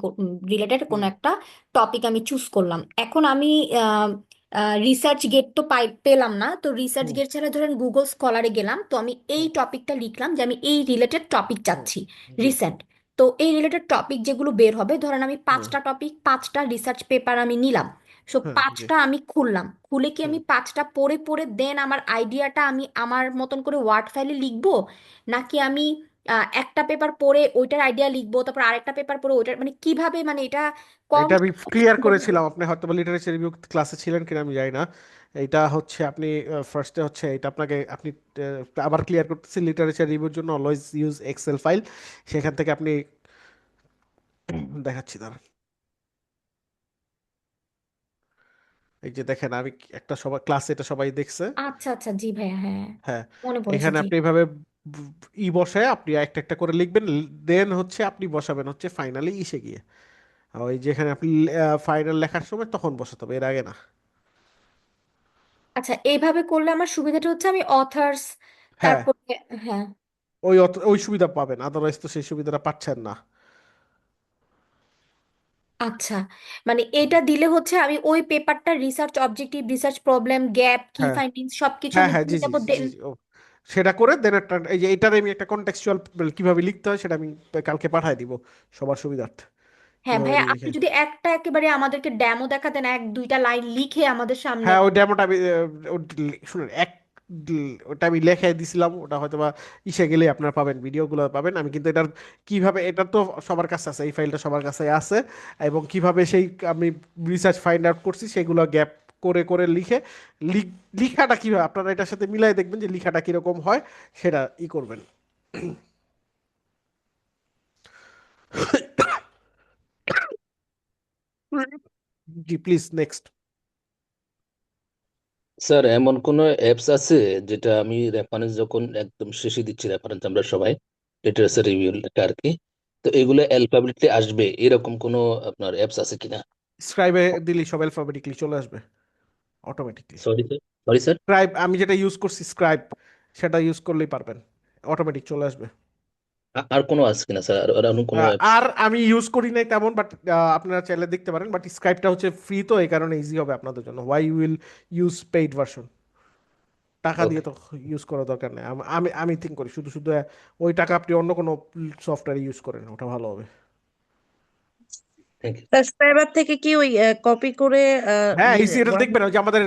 [SPEAKER 2] রিলেটেড
[SPEAKER 1] হুম
[SPEAKER 2] কোনো একটা টপিক আমি চুজ করলাম। এখন আমি রিসার্চ গেট তো পেলাম না, তো রিসার্চ
[SPEAKER 1] হুম
[SPEAKER 2] গেট ছাড়া ধরেন গুগল স্কলারে গেলাম, তো আমি এই
[SPEAKER 1] হুম
[SPEAKER 2] টপিকটা লিখলাম যে আমি এই রিলেটেড টপিক
[SPEAKER 1] হুম,
[SPEAKER 2] চাচ্ছি
[SPEAKER 1] জি,
[SPEAKER 2] রিসেন্ট। তো এই রিলেটেড টপিক যেগুলো বের হবে, ধরেন আমি
[SPEAKER 1] হুম,
[SPEAKER 2] 5টা টপিক, 5টা রিসার্চ পেপার আমি নিলাম। সো
[SPEAKER 1] হ্যাঁ, জি,
[SPEAKER 2] 5টা আমি খুললাম, খুলে কি
[SPEAKER 1] হুম।
[SPEAKER 2] আমি 5টা পড়ে পড়ে দেন আমার আইডিয়াটা আমি আমার মতন করে ওয়ার্ড ফাইলে লিখবো, নাকি আমি একটা পেপার পড়ে ওইটার আইডিয়া লিখবো, তারপর আরেকটা পেপার পড়ে ওইটার, মানে কিভাবে, মানে এটা কম
[SPEAKER 1] এটা আমি
[SPEAKER 2] সময়ে
[SPEAKER 1] ক্লিয়ার
[SPEAKER 2] কিভাবে
[SPEAKER 1] করেছিলাম, আপনি হয়তো লিটারেচার রিভিউ ক্লাসে ছিলেন কিনা আমি জানি না। এটা হচ্ছে আপনি ফার্স্টে হচ্ছে এটা আপনাকে আপনি আবার ক্লিয়ার করতেছি, লিটারেচার রিভিউর জন্য অলওয়েজ ইউজ এক্সেল ফাইল। সেখান থেকে আপনি দেখাচ্ছি, দাঁড়ান। এই যে দেখেন, আমি একটা সবাই ক্লাসে, এটা সবাই দেখছে।
[SPEAKER 2] আচ্ছা আচ্ছা, জি ভাইয়া, হ্যাঁ
[SPEAKER 1] হ্যাঁ,
[SPEAKER 2] মনে পড়েছে,
[SPEAKER 1] এখানে
[SPEAKER 2] জি।
[SPEAKER 1] আপনি এইভাবে বসে আপনি একটা একটা করে লিখবেন, দেন হচ্ছে আপনি বসাবেন হচ্ছে ফাইনালি ইসে গিয়ে, ওই যেখানে আপনি ফাইনাল লেখার সময় তখন বসাতে হবে, এর আগে না।
[SPEAKER 2] আচ্ছা, এইভাবে করলে আমার সুবিধাটা হচ্ছে আমি অথার্স,
[SPEAKER 1] হ্যাঁ,
[SPEAKER 2] তারপরে, হ্যাঁ,
[SPEAKER 1] ওই সুবিধা পাবেন, আদারওয়াইজ তো সেই সুবিধাটা পাচ্ছেন না।
[SPEAKER 2] আচ্ছা, মানে এটা দিলে হচ্ছে আমি ওই পেপারটা research objective, research problem, gap, কি
[SPEAKER 1] হ্যাঁ
[SPEAKER 2] ফাইন্ডিংস সবকিছু
[SPEAKER 1] হ্যাঁ
[SPEAKER 2] আমি
[SPEAKER 1] হ্যাঁ, জি
[SPEAKER 2] দিয়ে
[SPEAKER 1] জি
[SPEAKER 2] যাবো
[SPEAKER 1] জি
[SPEAKER 2] দেন।
[SPEAKER 1] জি জি, ও সেটা করে দেন একটা, এই যে এটার আমি একটা কন্টেক্সচুয়াল কিভাবে লিখতে হয় সেটা আমি কালকে পাঠায় দিব সবার সুবিধার্থে,
[SPEAKER 2] হ্যাঁ
[SPEAKER 1] কিভাবে
[SPEAKER 2] ভাইয়া, আপনি
[SPEAKER 1] লিখে।
[SPEAKER 2] যদি একটা একেবারে আমাদেরকে ডেমো দেখাতেন, 1-2টা লাইন লিখে আমাদের সামনে।
[SPEAKER 1] হ্যাঁ, ওই ডেমোটা আমি শুনুন, ওটা আমি লেখে দিছিলাম, ওটা হয়তো বা ইসে গেলে আপনারা পাবেন, ভিডিওগুলো পাবেন। আমি কিন্তু এটার কিভাবে, এটা তো সবার কাছে আছে, এই ফাইলটা সবার কাছে আছে, এবং কিভাবে সেই আমি রিসার্চ ফাইন্ড আউট করছি সেগুলো গ্যাপ করে করে লিখে, লিখাটা কিভাবে আপনারা এটার সাথে মিলাই দেখবেন যে লিখাটা কিরকম হয়, সেটা করবেন। জি, প্লিজ নেক্সট।
[SPEAKER 4] স্যার এমন কোনো অ্যাপস আছে যেটা আমি রেফারেন্স যখন একদম শেষে দিচ্ছি, রেফারেন্স আমরা সবাই লিটারেচার রিভিউটা আর কি, তো এগুলো অ্যালফাবেটলি আসবে এরকম কোনো আপনার অ্যাপস আছে কিনা?
[SPEAKER 1] স্ক্রাইবে দিলেই সব অ্যালফাবেটিকলি চলে আসবে automatically.
[SPEAKER 4] Sorry sir, sorry sir.
[SPEAKER 1] Scribe, আমি যেটা ইউজ করছি স্ক্রাইব, সেটা ইউজ করলেই পারবেন, অটোমেটিক চলে আসবে।
[SPEAKER 4] আর কোনো আছে কিনা স্যার, আর অন্য কোনো অ্যাপস?
[SPEAKER 1] আর আমি ইউজ করি নাই তেমন, বাট আপনারা চাইলে দেখতে পারেন, বাট স্ক্রাইবটা হচ্ছে ফ্রি, তো এই কারণে ইজি হবে আপনাদের জন্য। Why will use paid version? টাকা দিয়ে
[SPEAKER 4] ওকে,
[SPEAKER 1] তো ইউজ করার দরকার নেই। আমি আমি থিঙ্ক করি শুধু শুধু ওই টাকা আপনি অন্য কোনো সফটওয়্যার ইউজ করেন, ওটা ভালো হবে।
[SPEAKER 4] Thank you.
[SPEAKER 3] সাবস্ক্রাইবার থেকে কি ওই কপি করে
[SPEAKER 1] হ্যাঁ, ইজি, এটা দেখবেন, ওই যে আমাদের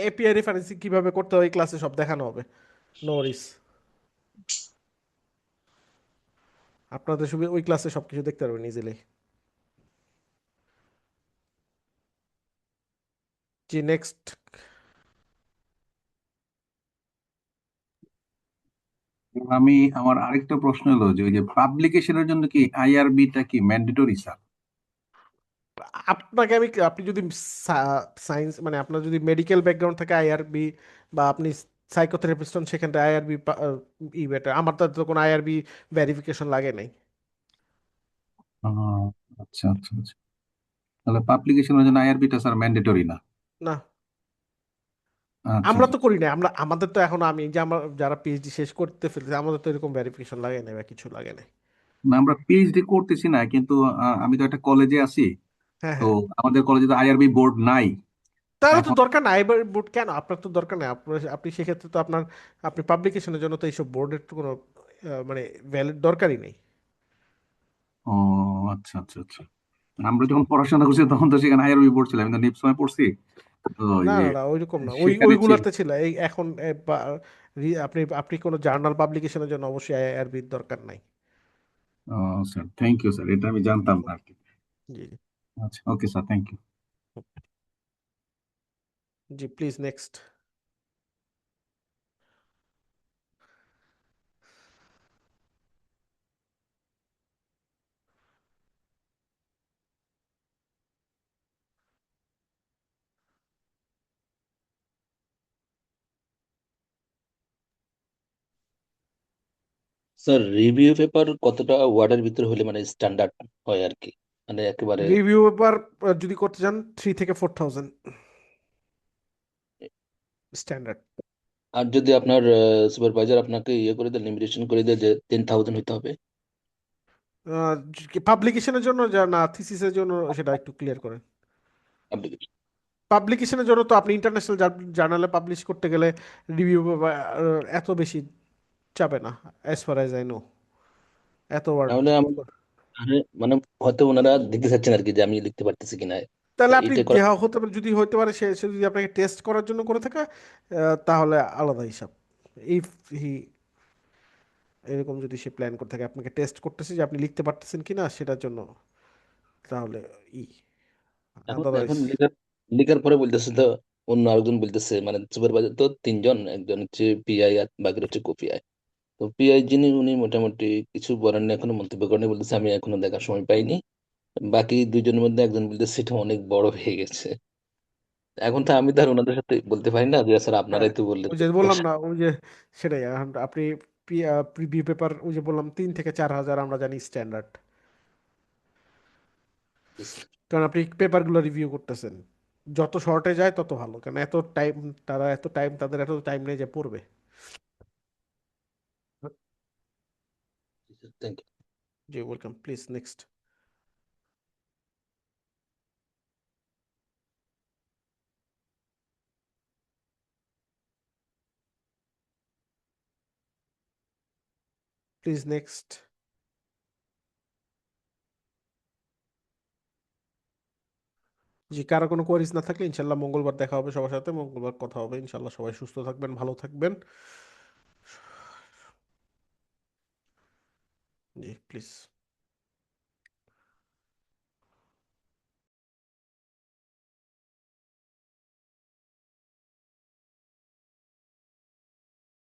[SPEAKER 1] এপিআই রেফারেন্সিং কিভাবে করতে হয় এই ক্লাসে সব দেখানো হবে, নো ওয়ারিস। আপনাদের সুবিধা, ওই ক্লাসে সবকিছু দেখতে পারবেন ইজিলি। জি, নেক্সট।
[SPEAKER 5] আমার আরেকটা প্রশ্ন হলো যে ওই যে পাবলিকেশনের জন্য কি আইআরবিটা কি ম্যান্ডেটরি স্যার?
[SPEAKER 1] আপনি যদি সায়েন্স, মানে আপনার যদি মেডিকেল ব্যাকগ্রাউন্ড থাকে আইআরবি, বা আপনি সাইকোথেরাপিস্ট হন সেখানে আইআরবি ই বেটার। আমার তো কোনো আইআরবি ভেরিফিকেশন লাগে নাই।
[SPEAKER 5] আহ, আচ্ছা আচ্ছা আচ্ছা, তাহলে পাবলিকেশনের জন্য আইআরবিটা স্যার ম্যান্ডেটরি না?
[SPEAKER 1] না,
[SPEAKER 5] আচ্ছা
[SPEAKER 1] আমরা তো
[SPEAKER 5] আচ্ছা।
[SPEAKER 1] করি না, আমাদের তো এখন আমি যে আমার যারা পিএইচডি শেষ করতে ফেলছে আমাদের তো এরকম ভেরিফিকেশন লাগে না বা কিছু লাগে না।
[SPEAKER 5] না, আমরা পিএইচডি করতেছি না, কিন্তু আমি তো একটা কলেজে আছি।
[SPEAKER 1] হ্যাঁ
[SPEAKER 5] তো
[SPEAKER 1] হ্যাঁ,
[SPEAKER 5] আমাদের কলেজে তো আইআরবি বোর্ড নাই
[SPEAKER 1] তাহলে তো
[SPEAKER 5] এখন।
[SPEAKER 1] দরকার নাই এবার বোর্ড, কেন আপনার তো দরকার নাই, আপনি সেক্ষেত্রে তো আপনার আপনি পাবলিকেশনের জন্য তো এইসব বোর্ডের তো কোনো মানে ভ্যালিড দরকারই নেই।
[SPEAKER 5] ও আচ্ছা আচ্ছা আচ্ছা। আমরা যখন পড়াশোনা করছি তখন তো সেখানে আইআরবি বোর্ড ছিল, আমি তো নিপসমে পড়ছি। তো
[SPEAKER 1] না
[SPEAKER 5] ইয়ে
[SPEAKER 1] না না, ওইরকম না,
[SPEAKER 5] সেখানে ছিল।
[SPEAKER 1] ওইগুলাতে ছিল এই এখন আপনি আপনি কোনো জার্নাল পাবলিকেশনের জন্য অবশ্যই আইআরবির দরকার নাই।
[SPEAKER 5] ও স্যার, থ্যাংক ইউ স্যার, এটা আমি জানতাম না আর কি।
[SPEAKER 1] জি জি।
[SPEAKER 5] আচ্ছা, ওকে স্যার, থ্যাংক ইউ।
[SPEAKER 1] জি please next.
[SPEAKER 4] Sir review paper কতটা ওয়ার্ডের ভিতরে হলে মানে স্ট্যান্ডার্ড হয় আর কি, মানে একেবারে?
[SPEAKER 1] রিভিউ পেপার যদি করতে চান 3 থেকে 4,000 স্ট্যান্ডার্ড।
[SPEAKER 4] আর যদি আপনার সুপারভাইজার আপনাকে ইয়ে করে দেয়, লিমিটেশন করে দেয় যে 10,000 হইতে হবে?
[SPEAKER 1] পাবলিকেশনের জন্য যা না থিসিসের জন্য সেটা একটু ক্লিয়ার করেন।
[SPEAKER 4] application?
[SPEAKER 1] পাবলিকেশনের জন্য তো আপনি ইন্টারন্যাশনাল জার্নালে পাবলিশ করতে গেলে রিভিউ এত বেশি চাবে না, as far as I know, এত ওয়ার্ড।
[SPEAKER 4] তাহলে মানে হয়তো ওনারা দেখতে চাচ্ছেন আর কি যে আমি লিখতে পারতেছি কিনা। তো
[SPEAKER 1] তাহলে আপনি
[SPEAKER 4] এইটা করা।
[SPEAKER 1] দেওয়া হতে পারে, যদি হতে পারে সে যদি আপনাকে টেস্ট করার জন্য করে থাকে তাহলে আলাদা হিসাব। ইফ হি এরকম যদি সে প্ল্যান করে থাকে আপনাকে টেস্ট করতেছে যে আপনি লিখতে পারতেছেন কিনা সেটার জন্য, তাহলে ই
[SPEAKER 4] এখন
[SPEAKER 1] আদারওয়াইজ।
[SPEAKER 4] এখন লেখার লেখার পরে বলতেছে তো, অন্য আরেকজন বলতেছে, মানে সুপারভাইজার তো তিনজন, একজন হচ্ছে পিআই আর বাকি হচ্ছে কোপিআই। তো পিআই যিনি উনি মোটামুটি কিছু বলেন না, এখনো মন্তব্য করেনি, বলতেছে আমি এখনো দেখার সময় পাইনি। বাকি দুইজনের মধ্যে একজন বলতেছে এটা অনেক বড় হয়ে গেছে। এখন তো আমি তো আর ওনাদের সাথে বলতে পারি না যে স্যার
[SPEAKER 1] হ্যাঁ,
[SPEAKER 4] আপনারাই তো বললেন
[SPEAKER 1] ওই
[SPEAKER 4] যে
[SPEAKER 1] যে বললাম
[SPEAKER 4] সমস্যা
[SPEAKER 1] না, ওই যে সেটাই এখন আপনি প্রিভিউ পেপার ওই যে বললাম 3 থেকে 4 হাজার আমরা জানি স্ট্যান্ডার্ড,
[SPEAKER 4] নেই।
[SPEAKER 1] কারণ আপনি পেপারগুলো রিভিউ করতেছেন। যত শর্টে যায় তত ভালো, কারণ এত টাইম, তাদের এত টাইম নেই যে পড়বে।
[SPEAKER 4] Thank you.
[SPEAKER 1] জি welcome, please next. Please next. জি, কারো কোনো কোয়ারিজ না থাকলে ইনশাল্লাহ মঙ্গলবার দেখা হবে সবার সাথে, মঙ্গলবার কথা হবে ইনশাল্লাহ। সবাই সুস্থ থাকবেন, ভালো থাকবেন। জি প্লিজ।